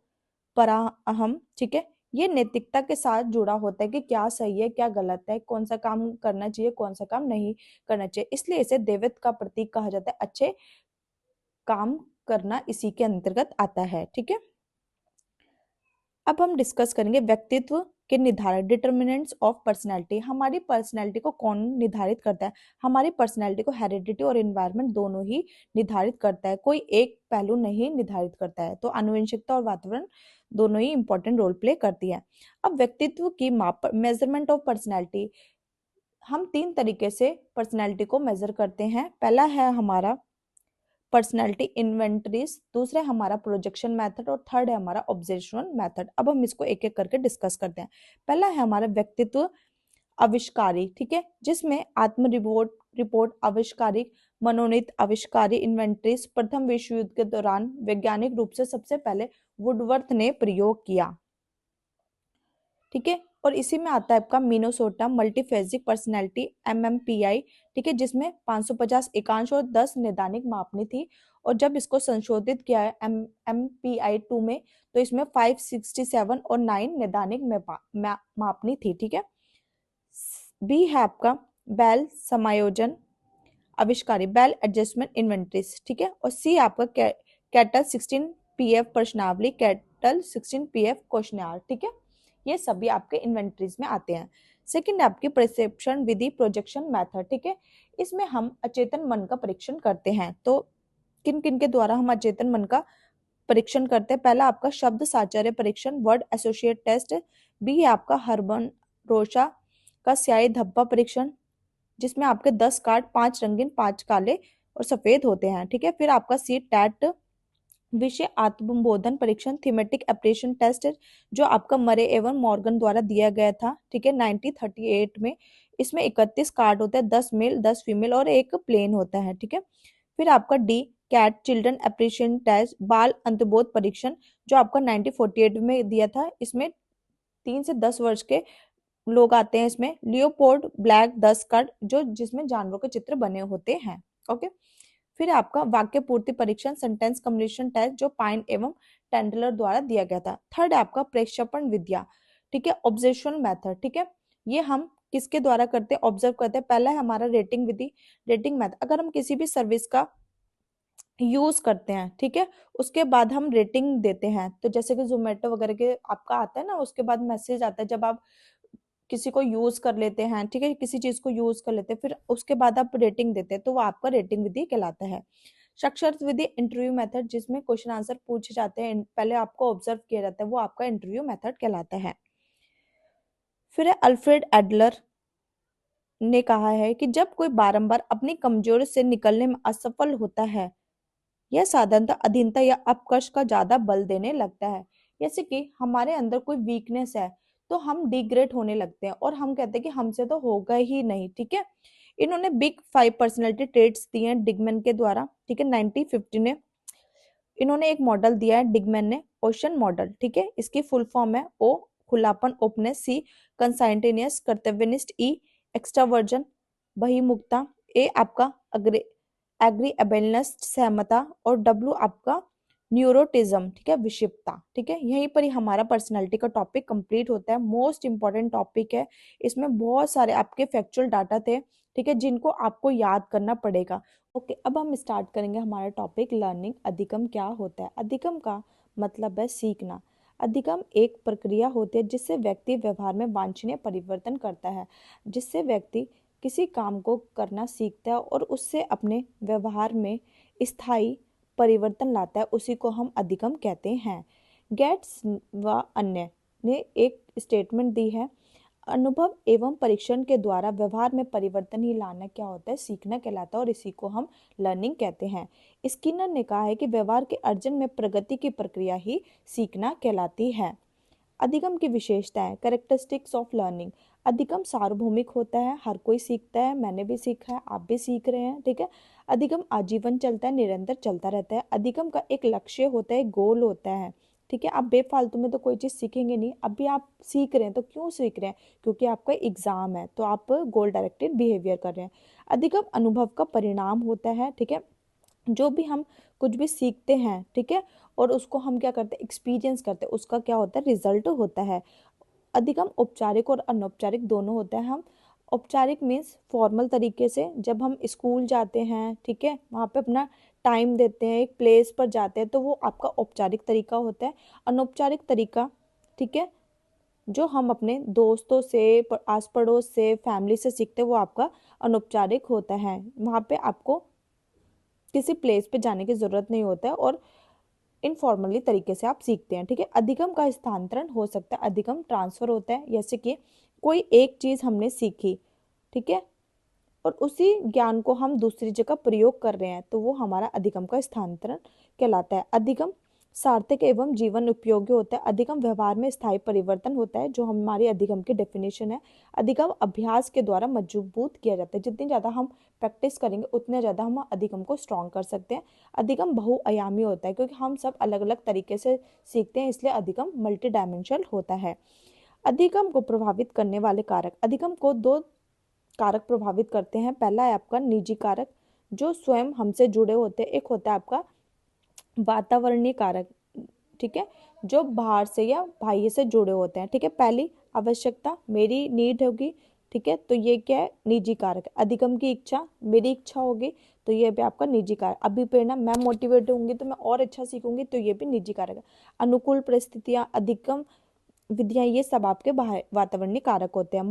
परा अहम। ठीक है, ये नैतिकता के साथ जुड़ा होता है कि क्या सही है क्या गलत है, कौन सा काम करना चाहिए कौन सा काम नहीं करना चाहिए, इसलिए इसे देवत्व का प्रतीक कहा जाता है। अच्छे काम करना इसी के अंतर्गत आता है। ठीक है, अब हम डिस्कस करेंगे व्यक्तित्व के निर्धारक, डिटर्मिनेंट्स ऑफ पर्सनैलिटी। हमारी पर्सनैलिटी को कौन निर्धारित करता है, हमारी पर्सनैलिटी को हेरिडिटी और एनवायरनमेंट दोनों ही निर्धारित करता है, कोई एक पहलू नहीं निर्धारित करता है। तो आनुवंशिकता और वातावरण दोनों ही इंपॉर्टेंट रोल प्ले करती है। अब व्यक्तित्व की माप, मेजरमेंट ऑफ पर्सनैलिटी, हम तीन तरीके से पर्सनैलिटी को मेजर करते हैं। पहला है हमारा पर्सनैलिटी इन्वेंटरीज, दूसरा है हमारा प्रोजेक्शन मेथड, और थर्ड है हमारा ऑब्जर्वेशनल मेथड। अब हम इसको एक एक करके डिस्कस करते हैं। पहला है हमारा व्यक्तित्व आविष्कारी, ठीक है, जिसमें आत्म रिपोर्ट रिपोर्ट आविष्कारिक मनोनीत आविष्कारी इन्वेंटरीज प्रथम विश्व युद्ध के दौरान वैज्ञानिक रूप से सबसे पहले वुडवर्थ ने प्रयोग किया। ठीक है, और इसी में आता है आपका मिनोसोटा मल्टीफेजिक पर्सनैलिटी MMPI। ठीक है, जिसमें 550 एकांश और 10 नैदानिक मापनी थी, और जब इसको संशोधित किया है MMPI 2 में, तो इसमें 567 और 9 नैदानिक मापनी थी। ठीक है, बी है आपका बेल समायोजन आविष्कारी, बेल एडजस्टमेंट इन्वेंटरीज। ठीक है, और सी आपका कैटल 16 PF प्रश्नावली, कैटल 16 PF क्वेश्चनर। ठीक है, ये सभी आपके इन्वेंटरीज में आते हैं। सेकंड आपकी परसेप्शन विधि, प्रोजेक्शन मेथड। ठीक है, इसमें हम अचेतन मन का परीक्षण करते हैं। तो किन किन के द्वारा हम अचेतन मन का परीक्षण करते हैं, पहला आपका शब्द साचार्य परीक्षण, वर्ड एसोसिएट टेस्ट। बी है आपका हर्बन रोशा का स्याही धब्बा परीक्षण, जिसमें आपके 10 कार्ड, 5 रंगीन 5 काले और सफेद होते हैं। ठीक है, फिर आपका सी टैट विषय आत्मबोधन परीक्षण, थीमेटिक एप्रेशन टेस्ट, जो आपका मरे एवं मॉर्गन द्वारा दिया गया था। ठीक है, 1938 में। इसमें 31 कार्ड होते हैं, 10 मेल 10 फीमेल और एक प्लेन होता है। ठीक है, फिर आपका the CAT children apperception test, बाल अंतर्बोध परीक्षण, जो आपका 1948 में दिया था। इसमें 3 से 10 वर्ष के लोग आते हैं। इसमें लियोपोल्ड ब्लैक 10 कार्ड, जो जिसमें जानवरों के चित्र बने होते हैं। ओके, फिर आपका वाक्य पूर्ति परीक्षण, सेंटेंस कम्युनिकेशन टेस्ट, जो पाइन एवं टेंडलर द्वारा दिया गया था। थर्ड है आपका प्रेक्षेपण विद्या। ठीक है, ऑब्जर्वेशनल मेथड। ठीक है, ये हम किसके द्वारा करते हैं, ऑब्जर्व करते हैं। पहला है हमारा रेटिंग विधि, रेटिंग मेथड। अगर हम किसी भी सर्विस का यूज करते हैं, ठीक है, उसके बाद हम रेटिंग देते हैं। तो जैसे कि जोमेटो वगैरह के आपका आता है ना, उसके बाद मैसेज आता है जब आप किसी को यूज कर लेते हैं, ठीक है, किसी चीज को यूज कर लेते हैं, फिर उसके बाद आप रेटिंग देते हैं, तो वो आपका रेटिंग विधि कहलाता है। साक्षात्कार विधि, इंटरव्यू मेथड, जिसमें क्वेश्चन आंसर पूछे जाते हैं, पहले आपको ऑब्जर्व किया जाता है, वो आपका इंटरव्यू मेथड कहलाता है। फिर है अल्फ्रेड एडलर ने कहा है कि जब कोई बारंबार अपनी कमजोरी से निकलने में असफल होता है, यह साधारणतः अधीनता या अपकर्ष का ज्यादा बल देने लगता है। जैसे कि हमारे अंदर कोई वीकनेस है तो हम डिग्रेड होने लगते हैं, और हम कहते हैं कि हमसे तो होगा ही नहीं। ठीक है, इन्होंने बिग 5 पर्सनैलिटी ट्रेट्स दिए हैं डिगमैन के द्वारा। ठीक है, 1950 ने इन्होंने एक मॉडल दिया है डिगमैन ने, ओशन मॉडल। ठीक है, इसकी फुल फॉर्म है ओ खुलापन, ओपनेस, सी कंसाइंटेनियस, कर्तव्यनिष्ठ, ई एक्स्ट्रावर्जन बहिमुखता, ए आपका एग्रीएबलनेस सहमता, और डब्ल्यू आपका न्यूरोटिज्म। ठीक है, विषिप्तता। ठीक है, यहीं पर ही हमारा पर्सनालिटी का टॉपिक कंप्लीट होता है। मोस्ट इंपॉर्टेंट टॉपिक है, इसमें बहुत सारे आपके फैक्चुअल डाटा थे। ठीक है, जिनको आपको याद करना पड़ेगा। ओके, अब हम स्टार्ट करेंगे हमारा टॉपिक लर्निंग। अधिगम क्या होता है? अधिगम का मतलब है सीखना। अधिगम एक प्रक्रिया होती है जिससे व्यक्ति व्यवहार में वांछनीय परिवर्तन करता है, जिससे व्यक्ति किसी काम को करना सीखता है और उससे अपने व्यवहार में स्थायी परिवर्तन लाता है, उसी को हम अधिगम कहते हैं। गेट्स व अन्य ने एक स्टेटमेंट दी है, अनुभव एवं परीक्षण के द्वारा व्यवहार में परिवर्तन ही लाना क्या होता है? सीखना कहलाता है, और इसी को हम लर्निंग कहते हैं। स्किनर ने कहा है कि व्यवहार के अर्जन में प्रगति की प्रक्रिया ही सीखना कहलाती है। अधिगम की विशेषताएं, कैरेक्टरिस्टिक्स ऑफ लर्निंग। अधिगम सार्वभौमिक होता है, हर कोई सीखता है, मैंने भी सीखा है, आप भी सीख रहे हैं, ठीक है। अधिगम आजीवन चलता है, निरंतर चलता रहता है। अधिगम का एक लक्ष्य होता है, गोल होता है, ठीक है। आप बेफालतू में तो कोई चीज़ सीखेंगे नहीं। अभी आप सीख रहे हैं तो क्यों सीख रहे हैं? क्योंकि आपका एग्जाम है, तो आप गोल डायरेक्टेड बिहेवियर कर रहे हैं। अधिगम अनुभव का परिणाम होता है, ठीक है। जो भी हम कुछ भी सीखते हैं, ठीक है, और उसको हम क्या करते हैं? एक्सपीरियंस करते हैं, उसका क्या होता है? रिजल्ट होता है। अधिगम औपचारिक और अनौपचारिक दोनों होता है। हम औपचारिक मीन्स फॉर्मल तरीके से, जब हम स्कूल जाते हैं, ठीक है, वहाँ पे अपना टाइम देते हैं, एक प्लेस पर जाते हैं, तो वो आपका औपचारिक तरीका होता है। अनौपचारिक तरीका, ठीक है, जो हम अपने दोस्तों से, आस पड़ोस से, फैमिली से सीखते हैं, वो आपका अनौपचारिक होता है। वहाँ पे आपको किसी प्लेस पे जाने की जरूरत नहीं होता है और इनफॉर्मली तरीके से आप सीखते हैं, ठीक है। अधिगम का स्थानांतरण हो सकता है, अधिगम ट्रांसफर होता है, जैसे कि कोई एक चीज हमने सीखी, ठीक है, और उसी ज्ञान को हम दूसरी जगह प्रयोग कर रहे हैं, तो वो हमारा अधिगम का स्थानांतरण कहलाता है। अधिगम सार्थक एवं जीवन उपयोगी होता है। अधिगम व्यवहार में स्थायी परिवर्तन होता है, जो हमारी अधिगम की डेफिनेशन है। अधिगम अभ्यास के द्वारा मजबूत किया जाता है। जितनी ज़्यादा हम प्रैक्टिस करेंगे उतने ज़्यादा हम अधिगम को स्ट्रॉन्ग कर सकते हैं। अधिगम बहुआयामी होता है, क्योंकि हम सब अलग अलग तरीके से सीखते हैं, इसलिए अधिगम मल्टी डायमेंशनल होता है। अधिगम को प्रभावित करने वाले कारक। अधिगम को दो कारक प्रभावित करते हैं। पहला है आपका निजी कारक, जो स्वयं हमसे जुड़े होते हैं। एक होता है आपका वातावरणीय कारक, ठीक है, जो बाहर से या बाह्य से जुड़े होते हैं, ठीक है। पहली आवश्यकता, मेरी नीड होगी, ठीक है, तो ये क्या है? निजी कारक। अधिगम की इच्छा, मेरी इच्छा होगी, तो ये भी आपका निजी कारक। अभिप्रेरणा, मैं मोटिवेट होंगी तो मैं और अच्छा सीखूंगी, तो ये भी निजी कारक है। अनुकूल परिस्थितियां, अधिगम विधियां, ये सब आपके बाहर वातावरणीय कारक होते हैं।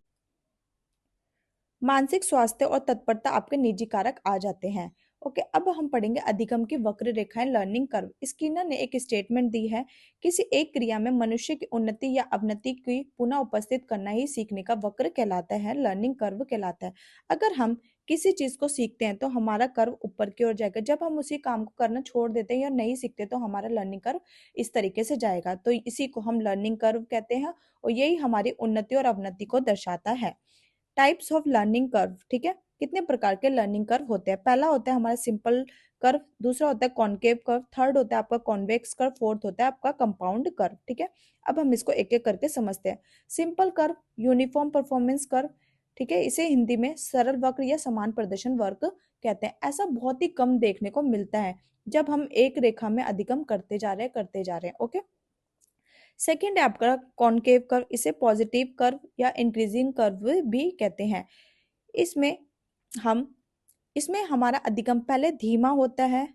मानसिक स्वास्थ्य और तत्परता आपके निजी कारक आ जाते हैं। ओके, अब हम पढ़ेंगे अधिगम की वक्र रेखाएं, लर्निंग कर्व। स्किनर ने एक स्टेटमेंट दी है, किसी एक क्रिया में मनुष्य की उन्नति या अवनति की पुनः उपस्थित करना ही सीखने का वक्र कहलाता है, लर्निंग कर्व कहलाता है। अगर हम किसी चीज को सीखते हैं तो हमारा कर्व ऊपर की ओर जाएगा। जब हम उसी काम को करना छोड़ देते हैं या नहीं सीखते तो हमारा लर्निंग कर्व इस तरीके से जाएगा, तो इसी को हम लर्निंग कर्व कहते हैं, और यही हमारी उन्नति और अवनति को दर्शाता है। टाइप्स ऑफ लर्निंग कर्व, ठीक है, कितने प्रकार के लर्निंग कर्व होते हैं? पहला होता है हमारा सिंपल कर्व, दूसरा होता है कॉनकेव कर्व, थर्ड होता है आपका कॉन्वेक्स कर्व, फोर्थ होता है आपका कंपाउंड कर्व, ठीक है। अब हम इसको एक एक करके समझते हैं। Simple curve, uniform performance curve, ठीक है, इसे हिंदी में सरल वक्र या समान प्रदर्शन वक्र कहते हैं। ऐसा बहुत ही कम देखने को मिलता है जब हम एक रेखा में अधिगम करते जा रहे हैं, ओके। सेकेंड है आपका कॉनकेव कर्व, इसे पॉजिटिव कर्व या इंक्रीजिंग कर्व भी कहते हैं। इसमें हम इसमें हमारा अधिगम पहले धीमा होता है,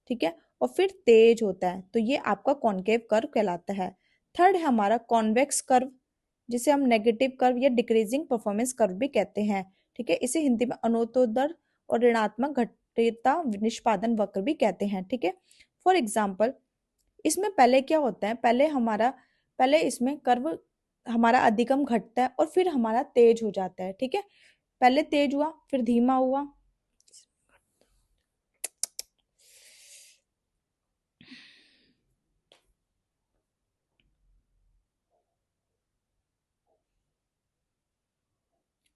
ठीक है, और फिर तेज होता है, तो ये आपका कॉनकेव कर्व कहलाता है। थर्ड है हमारा कॉन्वेक्स कर्व, जिसे हम नेगेटिव कर्व या डिक्रीजिंग परफॉर्मेंस कर्व भी कहते हैं, ठीक है। इसे हिंदी में अनोतोदर और ऋणात्मक घटता निष्पादन वक्र भी कहते हैं, ठीक है। फॉर एग्जाम्पल, इसमें पहले क्या होता है? पहले इसमें कर्व हमारा अधिगम घटता है और फिर हमारा तेज हो जाता है, ठीक है। पहले तेज हुआ, फिर धीमा हुआ,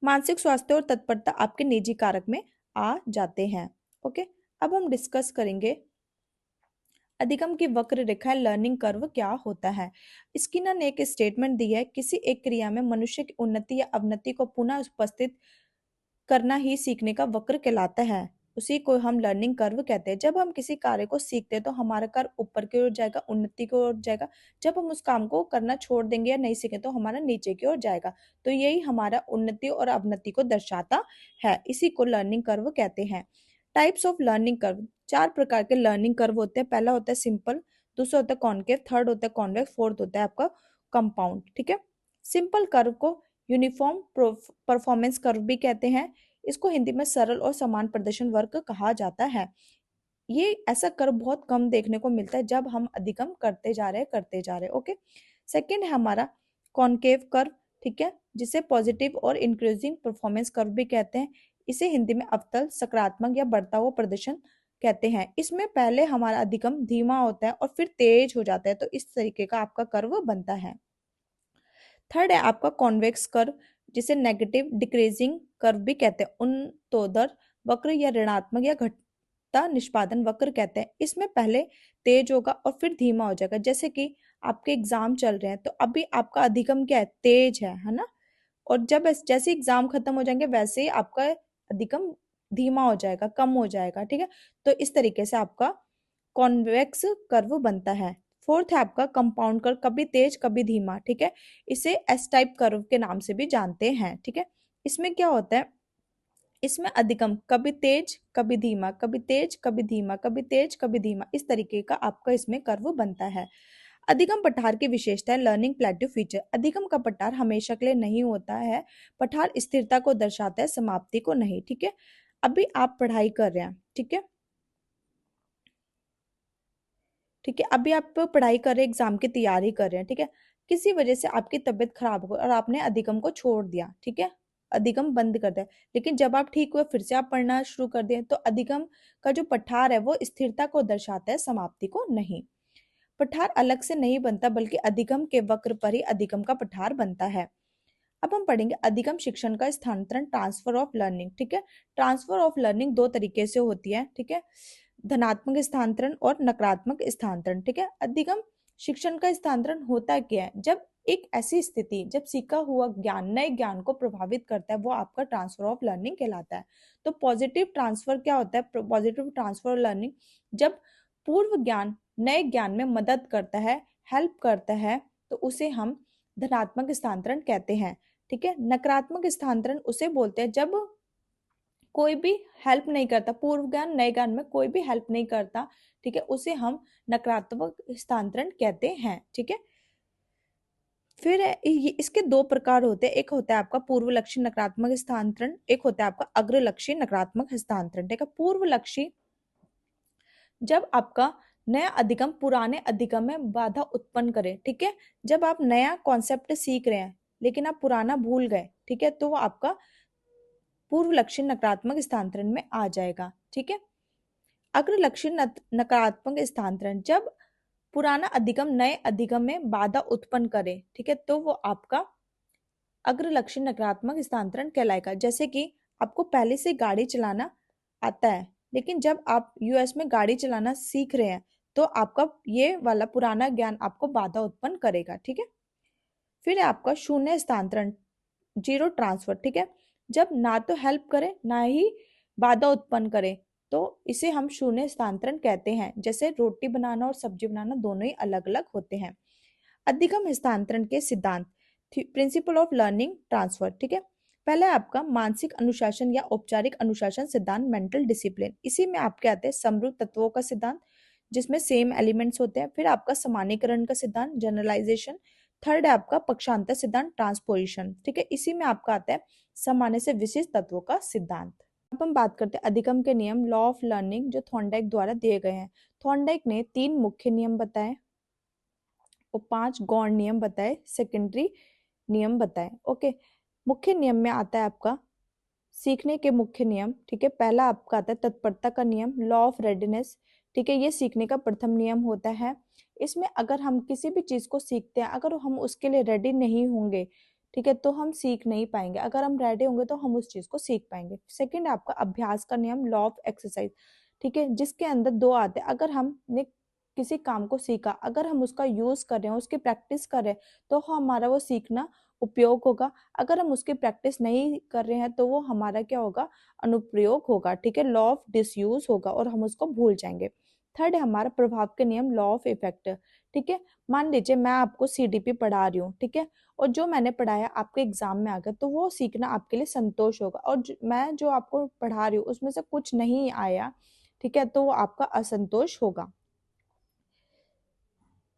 मानसिक स्वास्थ्य और तत्परता आपके निजी कारक में आ जाते हैं, ओके। अब हम डिस्कस करेंगे अधिगम की वक्र रेखा, लर्निंग कर्व क्या होता है। स्किनर ने एक स्टेटमेंट दी है, किसी एक क्रिया में मनुष्य की उन्नति या अवनति को पुनः उपस्थित करना ही सीखने का वक्र कहलाता है। उसी को हम लर्निंग कर्व कहते हैं। जब हम किसी कार्य को सीखते हैं तो हमारा कर्व ऊपर की ओर जाएगा, उन्नति की ओर जाएगा। जब हम उस काम को करना छोड़ देंगे या नहीं सीखें तो हमारा नीचे की ओर जाएगा। तो यही हमारा उन्नति और अवनति को दर्शाता है, इसी को लर्निंग कर्व कहते हैं। टाइप्स ऑफ लर्निंग कर्व, 4 प्रकार के लर्निंग कर्व होते हैं। पहला होता है सिंपल, दूसरा होता है कॉनकेव, थर्ड होता है कॉन्वेक्स, फोर्थ होता है आपका कंपाउंड। ठीक है, सिंपल कर्व को यूनिफॉर्म परफॉर्मेंस कर्व भी कहते हैं। इसको हिंदी में सरल और समान प्रदर्शन वक्र कहा जाता है। ये ऐसा कर्व बहुत कम देखने को मिलता है जब हम अधिगम करते जा रहे ओके। सेकंड है हमारा कॉनकेव कर्व, ठीक है, जिसे पॉजिटिव और इंक्रीजिंग परफॉर्मेंस कर्व भी कहते हैं। इसे हिंदी में अवतल, सकारात्मक या बढ़ता हुआ प्रदर्शन कहते हैं। इसमें पहले हमारा अधिगम धीमा होता है और फिर तेज हो जाता है, तो इस तरीके का आपका कर्व बनता है। थर्ड है आपका कॉन्वेक्स कर्व, जिसे नेगेटिव डिक्रीजिंग कर्व भी कहते हैं। उन्नतोदर वक्र या ऋणात्मक या घटता निष्पादन वक्र कहते हैं। इसमें पहले तेज होगा और फिर धीमा हो जाएगा। जैसे कि आपके एग्जाम चल रहे हैं तो अभी आपका अधिगम क्या है, तेज है ना। और जब जैसे एग्जाम खत्म हो जाएंगे वैसे ही आपका अधिगम धीमा हो जाएगा, कम हो जाएगा। ठीक है, तो इस तरीके से आपका कॉन्वेक्स कर्व बनता है। फोर्थ है आपका कंपाउंड कर्व, कभी तेज कभी धीमा। ठीक है, इसे एस टाइप कर्व के नाम से भी जानते हैं। ठीक है, इसमें क्या होता है, इसमें अधिगम कभी तेज कभी धीमा, कभी तेज कभी धीमा, कभी तेज कभी धीमा, इस तरीके का आपका इसमें कर्व बनता है। अधिगम पठार की विशेषता है लर्निंग प्लेट्यू फीचर। अधिगम का पठार हमेशा के लिए नहीं होता है। पठार स्थिरता को दर्शाता है, समाप्ति को नहीं। ठीक है, अभी आप पढ़ाई कर रहे हैं, ठीक है, ठीक है, अभी आप पढ़ाई कर रहे हैं, एग्जाम की तैयारी कर रहे हैं, ठीक है, किसी वजह से आपकी तबीयत खराब हो और आपने अधिगम को छोड़ दिया, ठीक है, अधिगम बंद कर दिया, लेकिन जब आप ठीक हुए फिर से आप पढ़ना शुरू कर दिए, तो अधिगम का जो पठार है वो स्थिरता को दर्शाता है, समाप्ति को नहीं। पठार अलग से नहीं बनता बल्कि अधिगम के वक्र पर ही अधिगम का पठार बनता है। अब हम पढ़ेंगे अधिगम शिक्षण का स्थानांतरण, ट्रांसफर ऑफ लर्निंग। ठीक है, ट्रांसफर ऑफ लर्निंग दो तरीके से होती है। ठीक है, धनात्मक स्थानांतरण और नकारात्मक स्थानांतरण। ठीक है, अधिगम शिक्षण का स्थानांतरण होता क्या है, जब एक ऐसी स्थिति जब सीखा हुआ ज्ञान नए ज्ञान को प्रभावित करता है, वो आपका ट्रांसफर ऑफ लर्निंग कहलाता है। तो पॉजिटिव ट्रांसफर क्या होता है, पॉजिटिव ट्रांसफर ऑफ लर्निंग जब पूर्व ज्ञान नए ज्ञान में मदद करता है, हेल्प करता है, तो उसे हम धनात्मक स्थानांतरण कहते हैं। ठीक है, नकारात्मक स्थानांतरण उसे बोलते हैं जब कोई भी हेल्प नहीं करता, पूर्व ज्ञान नए ज्ञान में कोई भी हेल्प नहीं करता, ठीक है, उसे हम नकारात्मक स्थानांतरण कहते हैं। ठीक है, फिर इसके दो प्रकार होते हैं, एक होता है आपका पूर्वलक्षी नकारात्मक स्थानांतरण, एक होता है आपका अग्रलक्षी नकारात्मक स्थानांतरण। ठीक है, पूर्वलक्षी जब आपका नया अधिगम पुराने अधिगम में बाधा उत्पन्न करे। ठीक है, जब आप नया कॉन्सेप्ट सीख रहे हैं लेकिन आप पुराना भूल गए, ठीक है, तो वो आपका पूर्व लक्षण नकारात्मक स्थानांतरण में आ जाएगा। ठीक है, अग्र लक्षण नकारात्मक स्थानांतरण जब पुराना अधिगम नए अधिगम में बाधा उत्पन्न करे, ठीक है, तो वो आपका अग्र लक्षण नकारात्मक स्थानांतरण कहलाएगा। जैसे कि आपको पहले से गाड़ी चलाना आता है, लेकिन जब आप यूएस में गाड़ी चलाना सीख रहे हैं तो आपका ये वाला पुराना ज्ञान आपको बाधा उत्पन्न करेगा। ठीक है, फिर है आपका शून्य स्थानांतरण, जीरो ट्रांसफर। ठीक है, जब ना तो हेल्प करे ना ही बाधा उत्पन्न करे, तो इसे हम शून्य स्थानांतरण कहते हैं। जैसे रोटी बनाना और सब्जी बनाना दोनों ही अलग अलग होते हैं। अधिगम हस्तांतरण के सिद्धांत, प्रिंसिपल ऑफ लर्निंग ट्रांसफर। ठीक है, पहला है आपका मानसिक अनुशासन या औपचारिक अनुशासन सिद्धांत, मेंटल डिसिप्लिन। इसी में आपके आते हैं समरूप तत्वों का सिद्धांत, जिसमें सेम एलिमेंट्स होते हैं। फिर आपका समानीकरण का सिद्धांत, जनरलाइजेशन। थर्ड है आपका पक्षांतर सिद्धांत, ट्रांसपोजिशन। ठीक है, इसी में आपका आता है सामान्य से विशिष्ट तत्वों का सिद्धांत। अब हम बात करते हैं अधिगम के नियम, लॉ ऑफ लर्निंग, जो थॉर्नडाइक द्वारा दिए गए हैं। थॉर्नडाइक ने 3 मुख्य नियम बताए और 5 गौण नियम बताए, सेकेंडरी नियम बताए। ओके, मुख्य नियम में आता है आपका सीखने के मुख्य नियम। ठीक है, पहला आपका आता है तत्परता का नियम, लॉ ऑफ रेडीनेस। ठीक है, ये सीखने का प्रथम नियम होता है। इसमें अगर हम किसी भी चीज को सीखते हैं, अगर हम उसके लिए रेडी नहीं होंगे, ठीक है, तो हम सीख नहीं पाएंगे। अगर हम रेडी होंगे तो हम उस चीज को सीख पाएंगे। सेकंड आपका अभ्यास का नियम, लॉ ऑफ एक्सरसाइज। ठीक है, जिसके अंदर 2 आते हैं। अगर हमने किसी काम को सीखा, अगर हम उसका यूज कर रहे हैं, उसकी प्रैक्टिस कर रहे हैं, तो हमारा वो सीखना उपयोग होगा। अगर हम उसकी प्रैक्टिस नहीं कर रहे हैं तो वो हमारा क्या होगा, अनुप्रयोग होगा। ठीक है, लॉ ऑफ डिसयूज होगा और हम उसको भूल जाएंगे। थर्ड है हमारा प्रभाव के नियम, लॉ ऑफ इफेक्ट। ठीक है, मान लीजिए मैं आपको सीडीपी पढ़ा रही हूँ, ठीक है, और जो मैंने पढ़ाया आपके एग्जाम में आ गया, तो वो सीखना आपके लिए संतोष होगा। और मैं जो आपको पढ़ा रही हूँ उसमें से कुछ नहीं आया, ठीक है, तो वो आपका असंतोष होगा।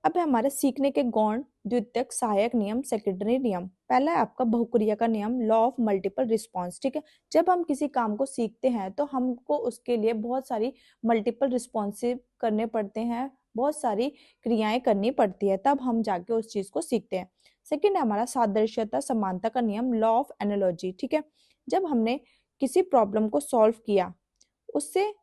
अब है हमारे सीखने के गौण, द्वितीयक, सहायक नियम, सेकेंडरी नियम। पहला है आपका बहुक्रिया का नियम, लॉ ऑफ मल्टीपल रिस्पॉन्स। ठीक है, जब हम किसी काम को सीखते हैं तो हमको उसके लिए बहुत सारी मल्टीपल रिस्पॉन्सिव करने पड़ते हैं, बहुत सारी क्रियाएं करनी पड़ती है, तब हम जाके उस चीज को सीखते हैं। सेकेंड है हमारा सादृश्यता समानता का नियम, लॉ ऑफ एनालॉजी। ठीक है, जब हमने किसी प्रॉब्लम को सॉल्व किया, उससे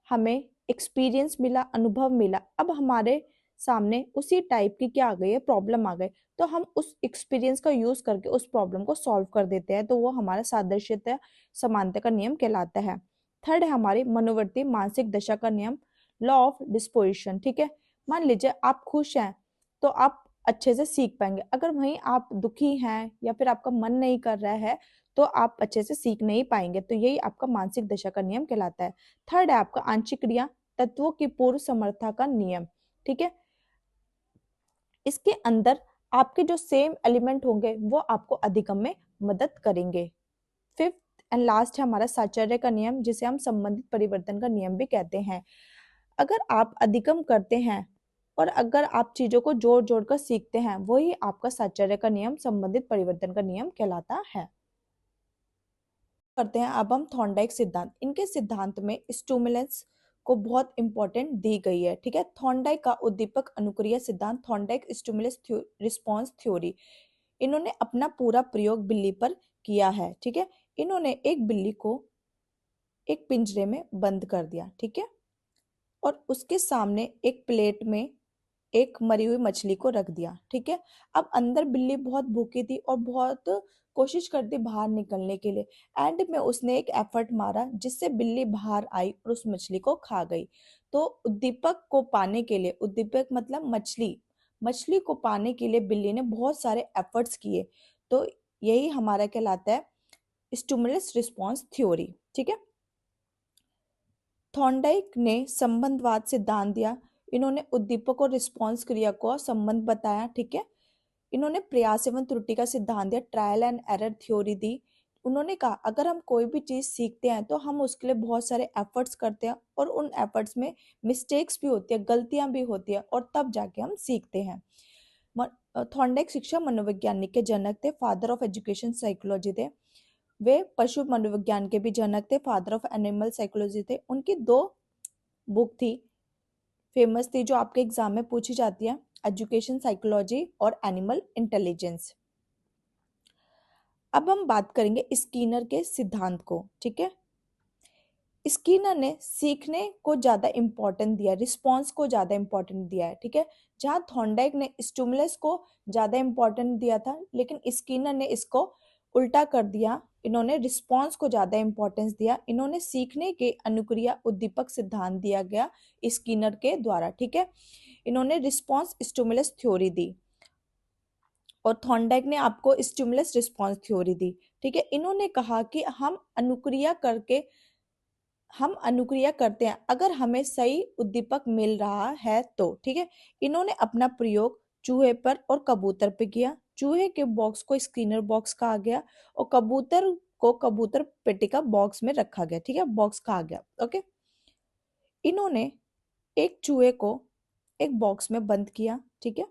हमें एक्सपीरियंस मिला, अनुभव मिला, अब हमारे सामने उसी टाइप की क्या आ गई है, प्रॉब्लम आ गई, तो हम उस एक्सपीरियंस का यूज करके उस प्रॉब्लम को सॉल्व कर देते हैं, तो वो हमारा सादृश्यता समानता का नियम कहलाता है। थर्ड है हमारी मनोवर्ती मानसिक दशा का नियम, लॉ ऑफ डिस्पोजिशन। ठीक है, मान लीजिए आप खुश हैं तो आप अच्छे से सीख पाएंगे, अगर वहीं आप दुखी हैं या फिर आपका मन नहीं कर रहा है तो आप अच्छे से सीख नहीं पाएंगे, तो यही आपका मानसिक दशा का नियम कहलाता है। थर्ड है आपका आंशिक क्रिया तत्वों की पूर्व समर्था का नियम। ठीक है, इसके अंदर आपके जो सेम एलिमेंट होंगे वो आपको अधिगम में मदद करेंगे। फिफ्थ एंड लास्ट है हमारा साचर्य का नियम, जिसे हम संबंधित परिवर्तन का नियम भी कहते हैं। अगर आप अधिगम करते हैं और अगर आप चीजों को जोड़ जोड़ कर सीखते हैं, वही आपका साचर्य का नियम, संबंधित परिवर्तन का नियम कहलाता है। करते हैं अब हम थॉर्नडाइक सिद्धांत। इनके सिद्धांत में स्टिमुलस को बहुत इंपॉर्टेंट दी गई है। ठीक है, थॉर्नडाइक का उद्दीपक अनुक्रिया सिद्धांत, थॉर्नडाइक स्टिमुलस रिस्पॉन्स थ्योरी, इन्होंने अपना पूरा प्रयोग बिल्ली पर किया है। ठीक है, इन्होंने एक बिल्ली को एक पिंजरे में बंद कर दिया, ठीक है, और उसके सामने एक प्लेट में एक मरी हुई मछली को रख दिया। ठीक है, अब अंदर बिल्ली बहुत भूखी थी और बहुत कोशिश करती बाहर निकलने के लिए। एंड में उसने एक एफर्ट मारा जिससे बिल्ली बाहर आई और उस मछली को खा गई। तो उद्दीपक को पाने के लिए, उद्दीपक मतलब मछली, मछली को पाने के लिए बिल्ली ने बहुत सारे एफर्ट्स किए, तो यही हमारा कहलाता है स्टिमुलस रिस्पॉन्स थ्योरी। ठीक है, थॉर्नडाइक ने संबंधवाद सिद्धांत दिया, इन्होंने उद्दीपक और रिस्पॉन्स क्रिया को संबंध बताया। ठीक है, इन्होंने प्रयास एवं त्रुटि का सिद्धांत दिया, ट्रायल एंड एरर थ्योरी दी। उन्होंने कहा अगर हम कोई भी चीज सीखते हैं तो हम उसके लिए बहुत सारे एफर्ट्स करते हैं और उन एफर्ट्स में मिस्टेक्स भी होती है, गलतियां भी होती है, और तब जाके हम सीखते हैं। थॉर्नडाइक शिक्षा मनोवैज्ञानिक के जनक थे, फादर ऑफ एजुकेशन साइकोलॉजी थे। वे पशु मनोविज्ञान के भी जनक थे, फादर ऑफ एनिमल साइकोलॉजी थे। उनकी दो बुक थी, फेमस थी, जो आपके एग्जाम में पूछी जाती है, एजुकेशन साइकोलॉजी और एनिमल इंटेलिजेंस। अब हम बात करेंगे स्किनर के सिद्धांत को। ठीक है, स्किनर ने सीखने को ज्यादा इंपॉर्टेंट दिया, रिस्पॉन्स को ज्यादा इंपॉर्टेंट दिया है। ठीक है, जहां थॉर्नडाइक ने स्टिमुलस को ज्यादा इंपॉर्टेंट दिया था, लेकिन स्किनर ने इसको उल्टा कर दिया, इन्होंने रिस्पॉन्स को ज्यादा इंपॉर्टेंस दिया। इन्होंने सीखने के अनुक्रिया उद्दीपक सिद्धांत दिया गया स्किनर के द्वारा। ठीक है, इन्होंने रिस्पॉन्स स्टिमुलस थ्योरी दी और थॉर्नडाइक ने आपको स्टिमुलस रिस्पॉन्स थ्योरी दी। ठीक है, इन्होंने कहा कि हम अनुक्रिया करते हैं अगर हमें सही उद्दीपक मिल रहा है तो। ठीक है, इन्होंने अपना प्रयोग चूहे पर और कबूतर पे किया। चूहे के बॉक्स को स्किनर बॉक्स कहा गया और कबूतर को कबूतर पेटी का बॉक्स में रखा गया। ठीक है, बॉक्स कहा गया। ओके, इन्होंने एक चूहे को एक बॉक्स में बंद किया, ठीक है,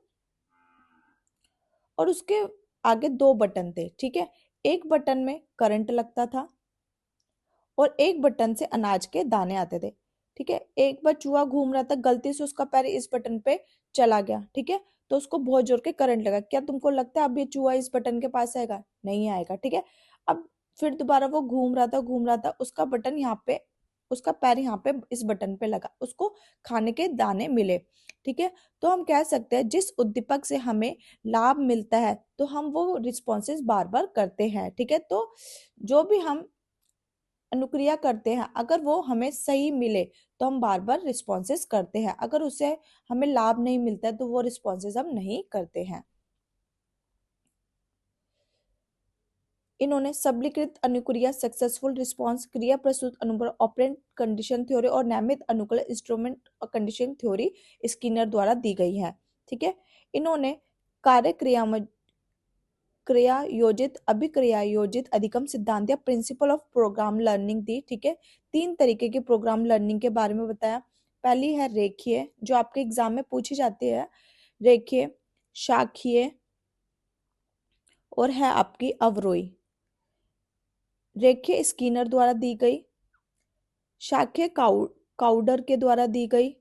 और उसके आगे दो बटन थे। ठीक है, एक बटन में करंट लगता था और एक बटन से अनाज के दाने आते थे। ठीक है, एक बार चूहा घूम रहा था, गलती से उसका पैर इस बटन पे चला गया, ठीक है, तो उसको बहुत जोर के करंट लगा। क्या तुमको लगता है अब ये चूहा इस बटन के पास आएगा? नहीं आएगा। ठीक है, अब फिर दोबारा वो घूम रहा था, उसका बटन यहाँ पे, उसका पैर यहाँ पे इस बटन पे लगा, उसको खाने के दाने मिले। ठीक है, तो हम कह सकते हैं जिस उद्दीपक से हमें लाभ मिलता है तो हम वो रिस्पॉन्सेज बार बार करते हैं। ठीक है, तो जो भी हम अनुक्रिया करते हैं, अगर वो हमें सही मिले तो हम बार बार रिस्पॉन्सेस करते हैं, अगर उससे हमें लाभ नहीं मिलता है तो वो रिस्पॉन्सेस हम नहीं करते हैं। इन्होंने सबलीकृत अनुक्रिया, सक्सेसफुल रिस्पॉन्स, क्रिया प्रस्तुत अनुबंध, ऑपरेंट कंडीशन थ्योरी और नियमित अनुकूल इंस्ट्रूमेंट कंडीशन थ्योरी स्किनर द्वारा दी गई है। ठीक है, इन्होंने कार्य क्रिया में क्रिया योजित अभिक्रिया योजित अधिगम सिद्धांत या प्रिंसिपल ऑफ प्रोग्राम लर्निंग दी। ठीक है, 3 तरीके की प्रोग्राम लर्निंग के बारे में बताया। पहली है रेखीय, जो आपके एग्जाम में पूछी जाती है, रेखीय, शाखीय और है आपकी अवरोही। रेखीय स्किनर द्वारा दी गई, शाखीय काउडर के द्वारा दी गई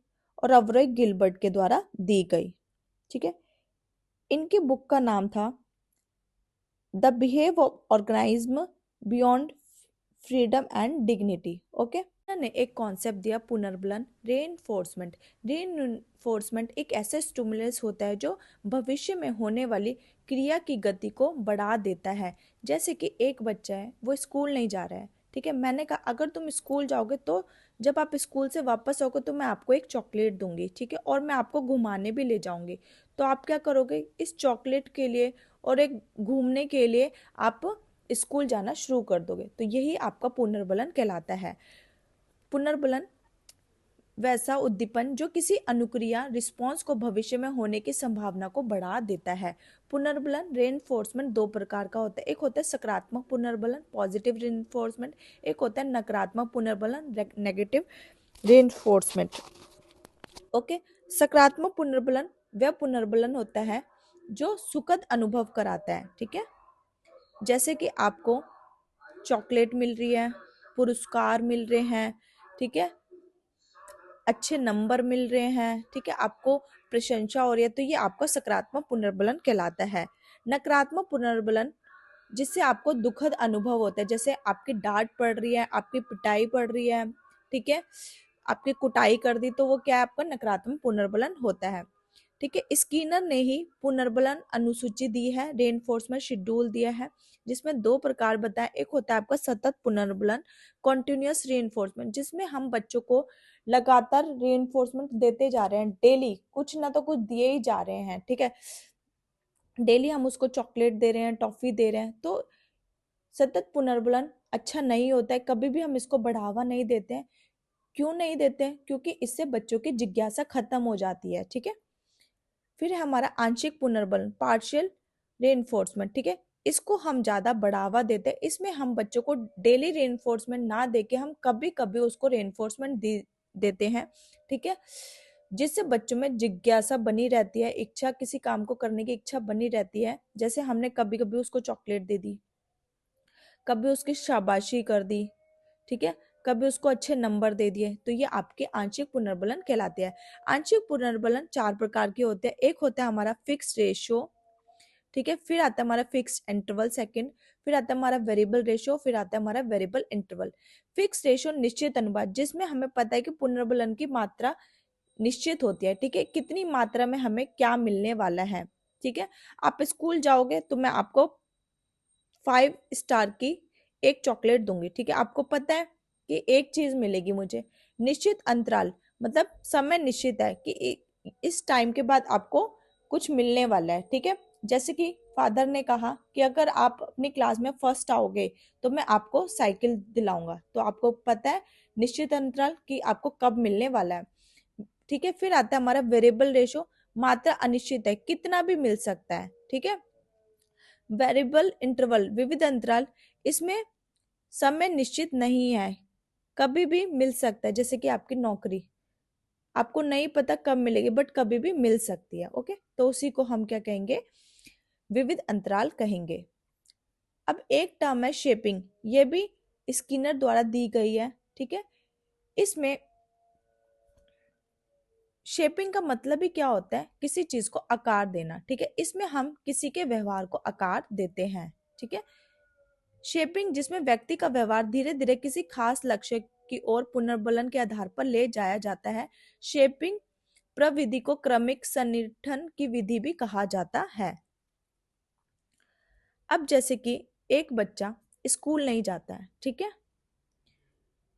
और अवरोही गिलबर्ट के द्वारा दी गई। ठीक है, इनकी बुक का नाम था the behave of organism beyond freedom and dignity. Okay, ने एक कॉन्सेप्ट दिया पुनर्बलन, रेनफोर्समेंट। रेनफोर्समेंट एक ऐसा स्टिमुलस होता है जो भविष्य में होने वाली क्रिया की गति को बढ़ा देता है। जैसे कि एक बच्चा है, वो स्कूल नहीं जा रहा है, ठीक है, मैंने कहा अगर तुम स्कूल जाओगे तो जब आप स्कूल से वापस आओगे तो मैं आपको एक चॉकलेट दूंगी, ठीक है, और मैं आपको घुमाने भी ले जाऊंगी। तो आप क्या करोगे, इस चॉकलेट के लिए और एक घूमने के लिए आप स्कूल जाना शुरू कर दोगे। तो यही आपका पुनर्बलन कहलाता है। पुनर्बलन वैसा उद्दीपन जो किसी अनुक्रिया रिस्पॉन्स को भविष्य में होने की संभावना को बढ़ा देता है। पुनर्बलन रेनफोर्समेंट 2 प्रकार का होता है, एक होता है सकारात्मक पुनर्बलन पॉजिटिव रेनफोर्समेंट, एक होता है नकारात्मक पुनर्बलन नेगेटिव रेनफोर्समेंट। ओके, सकारात्मक पुनर्बलन वह पुनर्बलन होता है जो सुखद अनुभव कराता है। ठीक है, जैसे कि आपको चॉकलेट मिल रही है, पुरस्कार मिल रहे हैं, ठीक है, अच्छे नंबर मिल रहे हैं, ठीक है, आपको प्रशंसा हो रही है, तो ये आपका सकारात्मक पुनर्बलन कहलाता है। नकारात्मक पुनर्बलन जिससे आपको दुखद अनुभव होता है, जैसे आपकी डांट पड़ रही है, आपकी पिटाई पड़ रही है, ठीक है, आपकी कुटाई कर दी, तो वो क्या है, आपका नकारात्मक पुनर्बलन होता है। ठीक है, स्किनर ने ही पुनर्बलन अनुसूची दी है, रेनफोर्समेंट शेड्यूल दिया है, जिसमें 2 प्रकार बताए। एक होता है आपका सतत पुनर्बलन कॉन्टिन्यूअस रेनफोर्समेंट, जिसमें हम बच्चों को लगातार रेनफोर्समेंट देते जा रहे हैं, डेली कुछ ना तो कुछ दिए ही जा रहे हैं। ठीक है, डेली हम उसको चॉकलेट दे रहे हैं, टॉफी दे रहे हैं, तो सतत पुनर्बलन अच्छा नहीं होता है, कभी भी हम इसको बढ़ावा नहीं देते हैं। क्यों नहीं देते हैं, क्योंकि इससे बच्चों की जिज्ञासा खत्म हो जाती है। ठीक है, फिर है हमारा आंशिक पुनर्बलन पार्शियल रेनफोर्समेंट। ठीक है, इसको हम ज्यादा बढ़ावा देते हैं, इसमें हम बच्चों को डेली रेनफोर्समेंट ना देके हम कभी कभी उसको रेनफोर्समेंट देते हैं। ठीक है, जिससे बच्चों में जिज्ञासा बनी रहती है, इच्छा, किसी काम को करने की इच्छा बनी रहती है। जैसे हमने कभी कभी उसको चॉकलेट दे दी, कभी उसकी शाबाशी कर दी, ठीक है, कभी उसको अच्छे नंबर दे दिए, तो ये आपके आंशिक पुनर्बलन कहलाते हैं। आंशिक पुनर्बलन 4 प्रकार के होते हैं। एक होता है हमारा फिक्स रेशियो, ठीक है, फिर आता है हमारा फिक्स इंटरवल सेकंड, फिर आता है हमारा वेरिएबल रेशियो, फिर आता है हमारा वेरिएबल इंटरवल। फिक्स रेशियो निश्चित अनुपात, जिसमें हमें पता है कि पुनर्बलन की मात्रा निश्चित होती है। ठीक है, कितनी मात्रा में हमें क्या मिलने वाला है। ठीक है, आप स्कूल जाओगे तो मैं आपको 5 स्टार की एक चॉकलेट दूंगी, ठीक है, आपको पता है कि एक चीज मिलेगी मुझे। निश्चित अंतराल मतलब समय निश्चित है कि इस टाइम के बाद आपको कुछ मिलने वाला है। ठीक है, जैसे कि फादर ने कहा कि अगर आप अपनी क्लास में फर्स्ट आओगे तो मैं आपको साइकिल दिलाऊंगा, तो आपको पता है निश्चित अंतराल कि आपको कब मिलने वाला है। ठीक है, फिर आता है हमारा वेरिएबल रेशो, मात्रा अनिश्चित है, कितना भी मिल सकता है। ठीक है, वेरिएबल इंटरवल विविध अंतराल, इसमें समय निश्चित नहीं है, कभी भी मिल सकता है, जैसे कि आपकी नौकरी आपको नहीं पता कब मिलेगी बट कभी भी मिल सकती है। ओके, तो उसी को हम क्या कहेंगे, विविध अंतराल कहेंगे। अब एक टर्म है शेपिंग, ये भी स्किनर द्वारा दी गई है। ठीक है, इसमें शेपिंग का मतलब ही क्या होता है, किसी चीज को आकार देना। ठीक है, इसमें हम किसी के व्यवहार को आकार देते हैं। ठीक है, शेपिंग जिसमें व्यक्ति का व्यवहार धीरे धीरे किसी खास लक्ष्य की ओर पुनर्बलन के आधार पर ले जाया जाता है। शेपिंग प्रविधि को क्रमिक संगठन की विधि भी कहा जाता है। अब जैसे कि एक बच्चा स्कूल नहीं जाता है, ठीक है,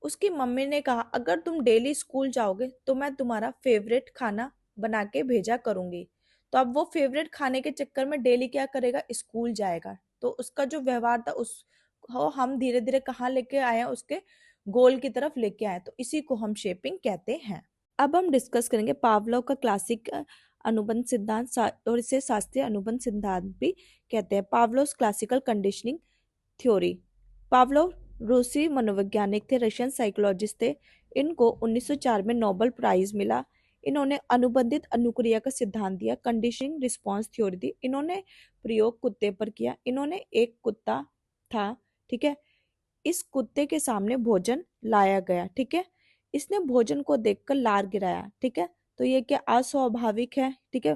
उसकी मम्मी ने कहा, अगर तुम डेली स्कूल जाओगे तो मैं तुम्हारा फेवरेट खाना बना के भेजा करूंगी। तो अब वो फेवरेट खाने के चक्कर में डेली क्या करेगा, स्कूल जाएगा। तो उसका जो व्यवहार था उस हो हम धीरे धीरे कहाँ लेके आए हैं, उसके गोल की तरफ लेके आए। तो इसी को हम शेपिंग कहते हैं। अब हम डिस्कस करेंगे पावलोव का क्लासिक अनुबंध सिद्धांत और इसे शास्त्रीय अनुबंध सिद्धांत भी कहते हैं। Pavlov classical conditioning theory. Pavlov रूसी मनोवैज्ञानिक थे, रशियन साइकोलॉजिस्ट थे। इनको 1904 में नोबेल प्राइज मिला। इन्होंने अनुबंधित अनुक्रिया का सिद्धांत दिया, कंडीशनिंग रिस्पॉन्स थ्योरी दी। इन्होंने प्रयोग कुत्ते पर किया। इन्होंने एक कुत्ता था, ठीक है, इस कुत्ते के सामने भोजन लाया गया, ठीक है, इसने भोजन को देखकर लार गिराया, ठीक है, तो ये क्या अस्वाभाविक है, ठीक है,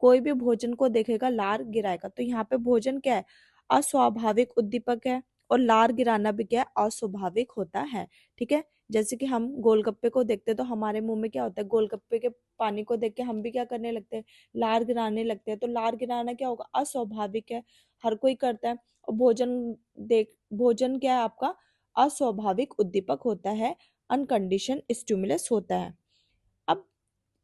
कोई भी भोजन को देखेगा लार गिराएगा। तो यहाँ पे भोजन क्या है, अस्वाभाविक उद्दीपक है, और लार गिराना भी क्या है, अस्वाभाविक होता है, ठीक है। जैसे कि हम गोलगप्पे को देखते हैं तो हमारे मुंह में क्या होता है, गोलगप्पे के पानी को देख के हम भी क्या करने लगते हैं, लार गिराने लगते हैं। तो लार गिराना क्या होगा, अस्वाभाविक है, हर कोई करता है। और भोजन क्या है आपका, अस्वाभाविक उद्दीपक होता है, अनकंडीशन स्टिमुलस होता है। अब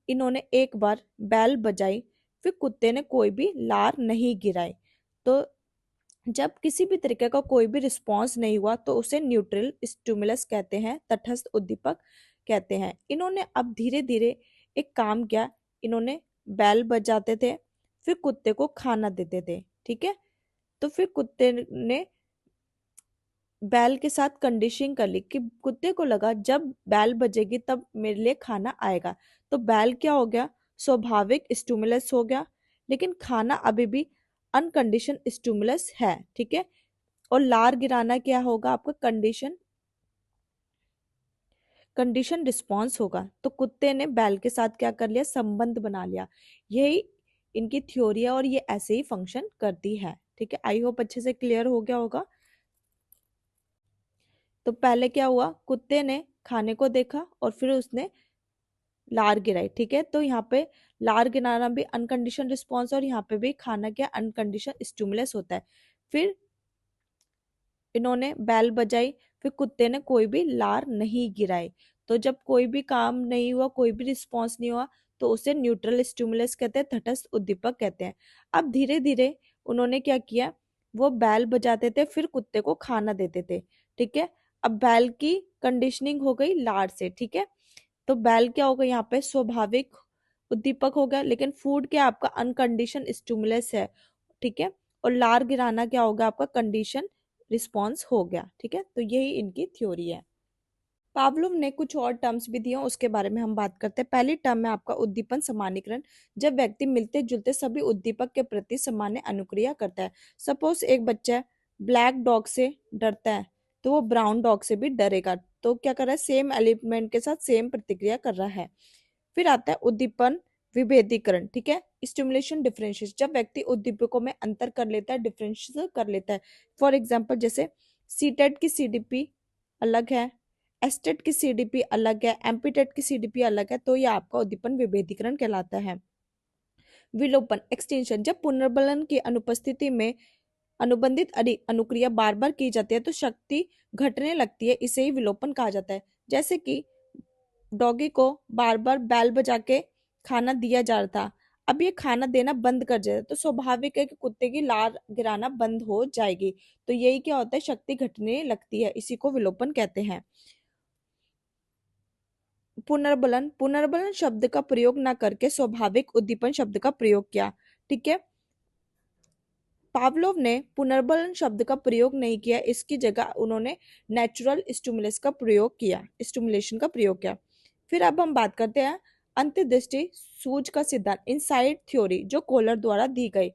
इन्होंने एक बार बैल बजाई, फिर कुत्ते ने कोई भी लार नहीं गिराई। तो जब किसी भी तरीके का कोई भी रिस्पॉन्स नहीं हुआ तो उसे न्यूट्रल स्टिमुलस कहते हैं, तटस्थ उद्दीपक कहते हैं। इन्होंने अब धीरे धीरे एक काम किया, इन्होंने बैल बजाते थे, फिर कुत्ते को खाना देते थे, ठीक है। तो फिर कुत्ते ने बैल के साथ कंडीशनिंग कर ली कि कुत्ते को लगा जब बैल बजेगी तब मेरे लिए खाना आएगा। तो बैल क्या हो गया, स्वाभाविक स्टिमुलस हो गया, लेकिन खाना अभी भी अनकंडीशन स्टिमुलस है, ठीक है। और लार गिराना क्या होगा आपका, कंडीशन रिस्पॉन्स होगा। तो कुत्ते ने बैल के साथ क्या कर लिया, संबंध बना लिया। यही इनकी थ्योरी है और ये ऐसे ही फंक्शन करती है, ठीक है। आई होप अच्छे से क्लियर हो गया होगा। तो पहले क्या हुआ, कुत्ते ने खाने को देखा और फिर उसने लार गिराई, ठीक है। तो यहाँ पे लार गिराना भी अनकंडीशन रिस्पॉन्स, और यहाँ पे भी खाना क्या अनकंडीशन स्टिमुलस होता है। फिर इन्होंने बैल बजाई, फिर कुत्ते ने कोई भी लार नहीं गिराई। तो जब कोई भी काम नहीं हुआ, कोई भी रिस्पॉन्स नहीं हुआ, तो उसे न्यूट्रल स्टिमुलस कहते हैं, तटस्थ उद्दीपक कहते हैं। अब धीरे धीरे उन्होंने क्या किया, वो बैल बजाते थे, फिर कुत्ते को खाना देते थे, ठीक है। अब बैल की कंडीशनिंग हो गई लार से, ठीक है। तो बैल क्या होगा, यहाँ पे स्वाभाविक उद्दीपक हो गया, लेकिन फूड क्या आपका अनकंडीशन स्टिमुलस है, ठीक है। और लार गिराना क्या होगा आपका, कंडीशन रिस्पॉन्स हो गया, ठीक है। तो यही इनकी थ्योरी है। पावलोव ने कुछ और टर्म्स भी दिए, उसके बारे में हम बात करते हैं। पहली टर्म है आपका उद्दीपन समानीकरण, जब व्यक्ति मिलते जुलते सभी उद्दीपक के प्रति सामान्य अनुक्रिया करता है। सपोज एक बच्चा ब्लैक डॉग से डरता है, तो वो ब्राउन डॉग से भी डरेगा। तो क्या कर रहा है, सेम एलिमेंट के साथ सेम प्रतिक्रिया कर रहा है। फिर आता है उद्दीपन विभेदीकरण, ठीक है, स्टिमुलेशन डिफरेंशिएशन, जब व्यक्ति उद्दीपकों में अंतर कर लेता है, डिफरेंशिएट कर लेता है। फॉर एग्जांपल जैसे सीटेट की सीडीपी अलग है, एस्टेट की सीडीपी अलग है, एम्पीटेट की सीडीपी अलग है, तो ये आपका उद्दीपन विभेदीकरण कहलाता है। विलोपन एक्सटेंशन, जब पुनर्बलन की अनुपस्थिति में अनुबंधित अनुक्रिया बार बार की जाती है तो शक्ति घटने लगती है, इसे ही विलोपन कहा जाता है। जैसे कि डॉगी को बार बार बैल बजा के खाना दिया जा रहा था, अब ये खाना देना बंद कर जाए तो स्वाभाविक है कि कुत्ते की लार गिराना बंद हो जाएगी। तो यही क्या होता है, शक्ति घटने लगती है, इसी को विलोपन कहते हैं। पुनर्बलन, पुनर्बलन शब्द का प्रयोग न करके स्वाभाविक उद्दीपन शब्द का प्रयोग किया, ठीक है। पावलोव ने पुनर्बलन शब्द का प्रयोग नहीं किया, इसकी जगह उन्होंने नेचुरल स्टिमुलस का प्रयोग किया, स्टिमुलेशन का प्रयोग किया। फिर अब हम बात करते हैं अंतर्दृष्टि सूझ का सिद्धांत, इनसाइट थ्योरी, जो कोलर द्वारा दी गई।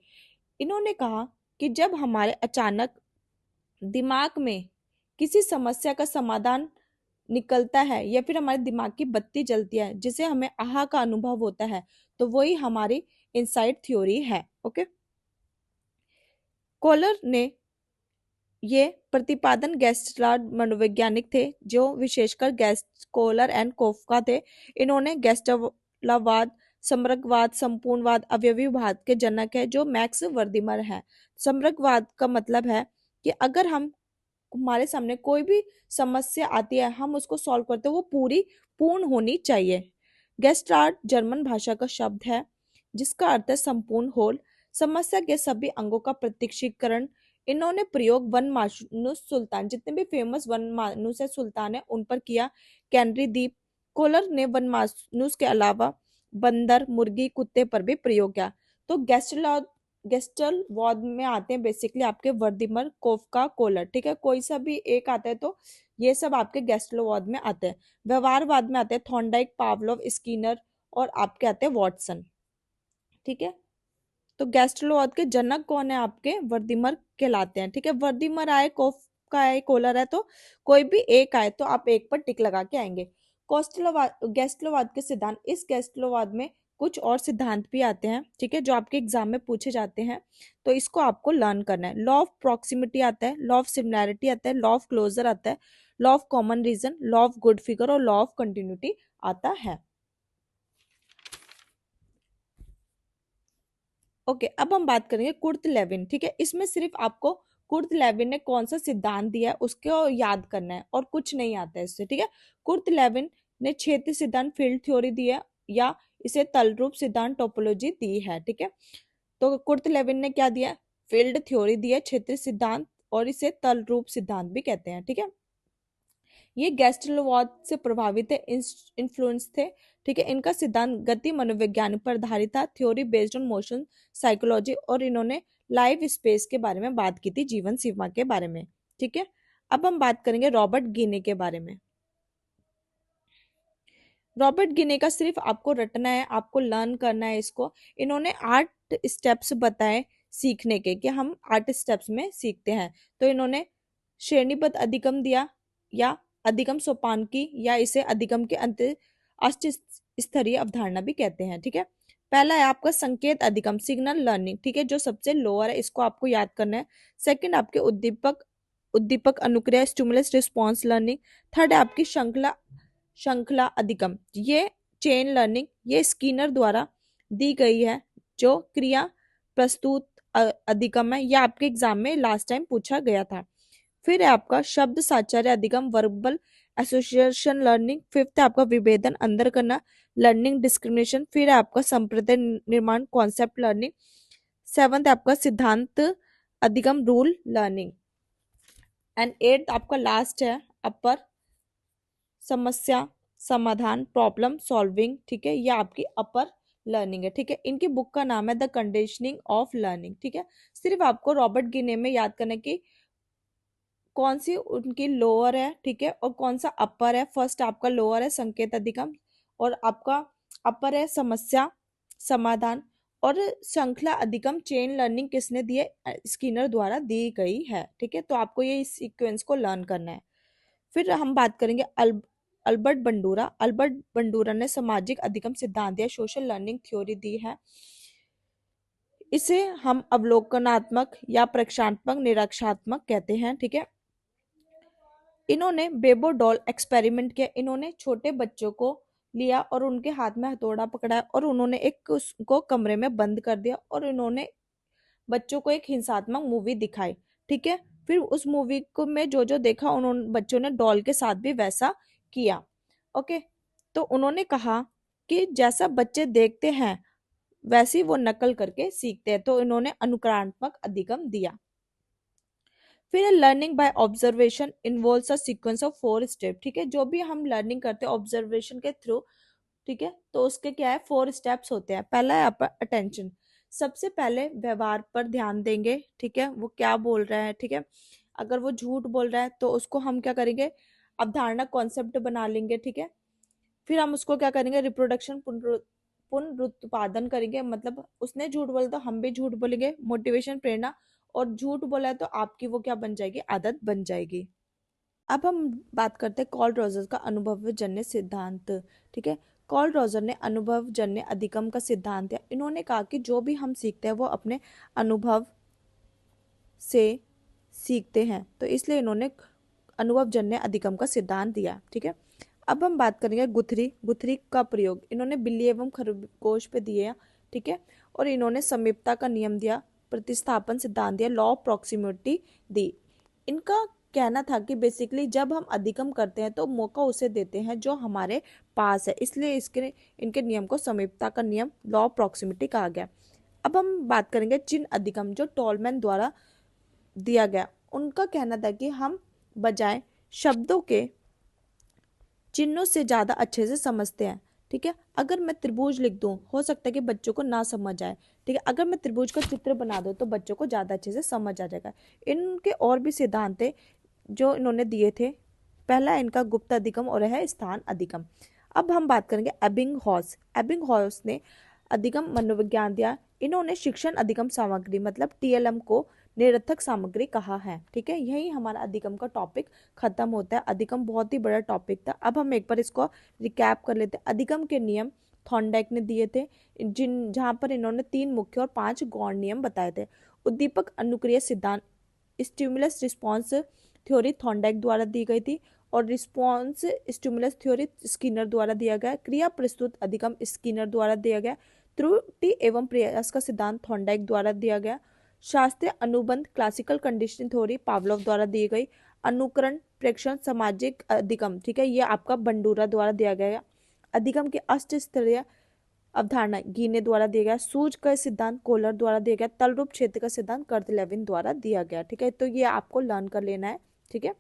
इन्होंने कहा कि जब हमारे अचानक दिमाग में किसी समस्या का समाधान निकलता है या फिर हमारे दिमाग की बत्ती जलती है जिसे हमें आहा का अनुभव होता है, तो वही हमारी इनसाइट थ्योरी है, ओके। कोलर ने ये प्रतिपादन गेस्टलार्ड मनोवैज्ञानिक थे जो विशेषकर गेस्ट कोलर एंड कोफका थे। इन्होंने गेस्टलावाद, समग्रवाद, संपूर्णवाद, अवयवीवाद के जनक है, जो मैक्स वर्दिमर है। समग्रवाद का मतलब है कि अगर हम हमारे सामने कोई भी समस्या आती है, हम उसको सॉल्व करते हैं, वो पूर्ण होनी चाहिए। गेस्टार्ट जर्मन भाषा का शब्द है जिसका अर्थ है संपूर्ण होल, समस्या के सभी अंगों का प्रत्यक्षीकरण। इन्होंने प्रयोग वन मानुस सुल्तान, जितने भी फेमस वन मानुस है सुल्तान है उन पर किया। कैनरी द्वीप कोलर ने वन मानुस के अलावा बंदर, मुर्गी, कुत्ते पर भी प्रयोग किया। तो गेस्टल वाद में आते हैं बेसिकली आपके वर्दिमर, कोफका, कोलर, ठीक है, कोई सा भी एक आता है तो ये सब आपके गेस्टलोवाद में आते हैं। व्यवहारवाद में आते हैं थॉर्नडाइक, पावलोव, स्किनर और आपके आते हैं वॉटसन, ठीक है। तो गैस्ट्रोलोवाद के जनक कौन है? आपके वर्दिमर कहलाते हैं, ठीक है। वर्दिमर आए, कोफ का आए, कोलर है, तो कोई भी एक आए तो आप एक पर टिक लगा के आएंगे। गैस्ट्रोलोवाद के सिद्धांत, इस गैस्ट्रोलोवाद में कुछ और सिद्धांत भी आते हैं, ठीक है, जो आपके एग्जाम में पूछे जाते हैं, तो इसको आपको लर्न करना है। लॉ ऑफ प्रॉक्सिमिटी आता है, लॉ ऑफ सिमिलैरिटी आता है, लॉ ऑफ क्लोजर आता है, law of common region, law of good figure और लॉ ऑफ कंटिन्यूटी आता है। ओके, अब हम बात करेंगे कुर्ट लेविन, ठीक है। इसमें सिर्फ आपको कुर्ट लेविन ने कौन सा सिद्धांत दिया है उसको याद करना है और कुछ नहीं आता है इससे, ठीक है। कुर्ट लेविन ने क्षेत्र सिद्धांत, फील्ड थ्योरी दी है, या इसे तलरूप सिद्धांत, टोपोलॉजी दी है, ठीक है। तो कुर्ट लेविन ने क्या दिया? फील्ड थ्योरी दी है, क्षेत्र सिद्धांत, और इसे तलरूप सिद्धांत भी कहते हैं, ठीक है। ये गैस्ट्रोलोवाद से प्रभावित है, इन्फ्लुएंस थे, ठीक है। इनका सिद्धांत गति मनोविज्ञान पर आधारित था, theory based on motion psychology, और इन्होंने लाइव स्पेस के बारे में बात की थी, जीवन सीमा के बारे में, ठीक है। अब हम बात करेंगे रॉबर्ट गिने के बारे में। रॉबर्ट गिने का सिर्फ आपको रटना है, आपको लर्न करना है इसको। इन्होंने 8 स्टेप्स बताए सीखने के, कि हम 8 स्टेप्स में सीखते हैं। तो इन्होंने श्रेणीबद्ध अधिगम दिया, या अधिगम सोपान की, या इसे अधिगम के अंत अष्ट स्तरीय अवधारणा भी कहते हैं, ठीक है। पहला है आपका संकेत अधिगम, सिग्नल लर्निंग, ठीक है, जो सबसे लोअर है, इसको आपको याद करना है। सेकंड आपके उद्दीपक उद्दीपक अनुक्रिया, स्टिमुलस रिस्पॉन्स लर्निंग। थर्ड है आपकी श्रृंखला श्रृंखला अधिगम, ये चेन लर्निंग, ये स्किनर द्वारा दी गई है, जो क्रिया प्रस्तुत अधिगम है, यह आपके एग्जाम में लास्ट टाइम पूछा गया था। फिर है आपका शब्द साचार्य अधिगम, वर्बल एसोसिएशन लर्निंग। फिफ्थ है आपका विभेदन, अंदर करना, लर्निंग डिस्क्रिमिनेशन। फिर है आपका संप्रदाय निर्माण, कॉन्सेप्ट लर्निंग। सेवंथ है आपका सिद्धांत अधिगम, रूल लर्निंग। एंड एट्थ आपका लास्ट है अपर समस्या समाधान, प्रॉब्लम सॉल्विंग, ठीक है, ये आपकी अपर लर्निंग है, ठीक है। इनकी बुक का नाम है द कंडीशनिंग ऑफ लर्निंग, ठीक है। सिर्फ आपको रॉबर्ट गिने में याद करने की कौन सी उनकी लोअर है, ठीक है, और कौन सा अपर है। फर्स्ट आपका लोअर है संकेत अधिगम, और आपका अपर है समस्या समाधान, और श्रृंखला अधिगम चेन लर्निंग किसने दी है? स्किनर द्वारा दी गई है, ठीक है। तो आपको ये इस सीक्वेंस को लर्न करना है। फिर हम बात करेंगे अल्बर्ट बंडूरा ने सामाजिक अधिगम सिद्धांत या सोशल लर्निंग थ्योरी दी है। इसे हम अवलोकनात्मक या प्रेक्षात्मक निरीक्षात्मक कहते हैं, ठीक है। इन्होंने बेबो डॉल एक्सपेरिमेंट किया, इन्होंने छोटे बच्चों को लिया और उनके हाथ में हथौड़ा पकड़ा और उन्होंने एक उसको कमरे में बंद कर दिया, और इन्होंने बच्चों को एक हिंसात्मक मूवी दिखाई, ठीक है। फिर उस मूवी को में जो जो देखा उन्होंने बच्चों ने डॉल के साथ भी वैसा किया, ओके। तो उन्होंने कहा कि जैसा बच्चे देखते हैं वैसी वो नकल करके सीखते हैं, तो इन्होंने अनुकरणात्मक अधिगम दिया। फिर learning by observation involves a sequence of 4 step, ठीक है। जो भी हम लर्निंग करते हैं ऑब्जर्वेशन के थ्रू, ठीक है, तो उसके क्या है 4 स्टेप्स होते हैं। पहला है आपका अटेंशन, सबसे पहले व्यवहार पर ध्यान देंगे, ठीक है, वो क्या बोल रहा है, ठीक है। अगर वो झूठ बोल रहा है तो उसको हम क्या करेंगे, अवधारणा कॉन्सेप्ट बना लेंगे, ठीक है। फिर हम उसको क्या करेंगे, रिप्रोडक्शन पुनरुत्पादन करेंगे, मतलब उसने झूठ बोला तो हम भी झूठ बोलेंगे, मोटिवेशन प्रेरणा, और झूठ बोला है तो आपकी वो क्या बन जाएगी, आदत बन जाएगी। अब हम बात करते हैं कॉल रोजर का अनुभवजन्य सिद्धांत, ठीक है। कॉल रोजर ने अनुभवजन्य अधिगम का सिद्धांत है। इन्होंने कहा कि जो भी हम सीखते हैं वो अपने अनुभव से सीखते हैं, तो इसलिए इन्होंने अनुभवजन्य अधिगम का सिद्धांत दिया, ठीक है। अब हम बात करेंगे गुथरी का प्रयोग, इन्होंने बिल्ली एवं खरगोश पे दिए, ठीक है, और इन्होंने समीपता का नियम दिया, प्रतिस्थापन सिद्धांत दिया, लॉ ऑफ प्रॉक्सिमिटी दी। इनका कहना था कि बेसिकली जब हम अधिगम करते हैं तो मौका उसे देते हैं जो हमारे पास है, इसलिए इसके इनके नियम को समीपता का नियम, लॉ ऑफ प्रॉक्सिमिटी कहा गया। अब हम बात करेंगे चिन्ह अधिगम जो टॉलमैन द्वारा दिया गया। उनका कहना था कि हम बजाय शब्दों के चिन्हों से ज़्यादा अच्छे से समझते हैं। ठीक है, अगर मैं त्रिभुज लिख दूं हो सकता है कि बच्चों को ना समझ आए। ठीक है, अगर मैं त्रिभुज का चित्र बना दूं तो बच्चों को ज़्यादा अच्छे से समझ आ जाएगा। इनके और भी सिद्धांत थे जो इन्होंने दिए थे। पहला इनका गुप्त अधिगम और है स्थान अधिगम। अब हम बात करेंगे एबिंगहॉस। एबिंगहॉस ने अधिगम मनोविज्ञान दिया। इन्होंने शिक्षण अधिगम सामग्री मतलब टीएलएम को निरर्थक सामग्री कहा है। ठीक है, यही हमारा अधिगम का टॉपिक खत्म होता है। अधिगम बहुत ही बड़ा टॉपिक था। अब हम एक बार इसको रिकैप कर लेते हैं। अधिगम के नियम थॉर्नडाइक ने दिए थे, जहां पर इन्होंने 3 मुख्य और 5 गौण नियम बताए थे। उद्दीपक अनुक्रिया सिद्धांत स्टिमुलस रिस्पॉन्स थ्योरी थॉर्नडाइक द्वारा दी गई थी, और रिस्पॉन्स स्टिमुलस थ्योरी स्किनर द्वारा दिया गया। क्रिया प्रस्तुत अधिगम स्किनर द्वारा दिया गया। त्रुटि एवं प्रयास का सिद्धांत थॉर्नडाइक द्वारा दिया गया। शास्त्रीय अनुबंध क्लासिकल कंडीशनिंग थ्योरी पावलोव द्वारा दी गई। अनुकरण प्रेक्षण सामाजिक अधिगम, ठीक है, ये आपका बंडूरा द्वारा दिया गया। अधिगम के अष्ट स्तरीय अवधारणा गीने द्वारा दिया गया। सूझ का सिद्धांत कोलर द्वारा दिया गया। तलरूप क्षेत्र का सिद्धांत कर्तलेविन द्वारा दिया गया। ठीक है, तो ये आपको लर्न कर लेना है। ठीक है।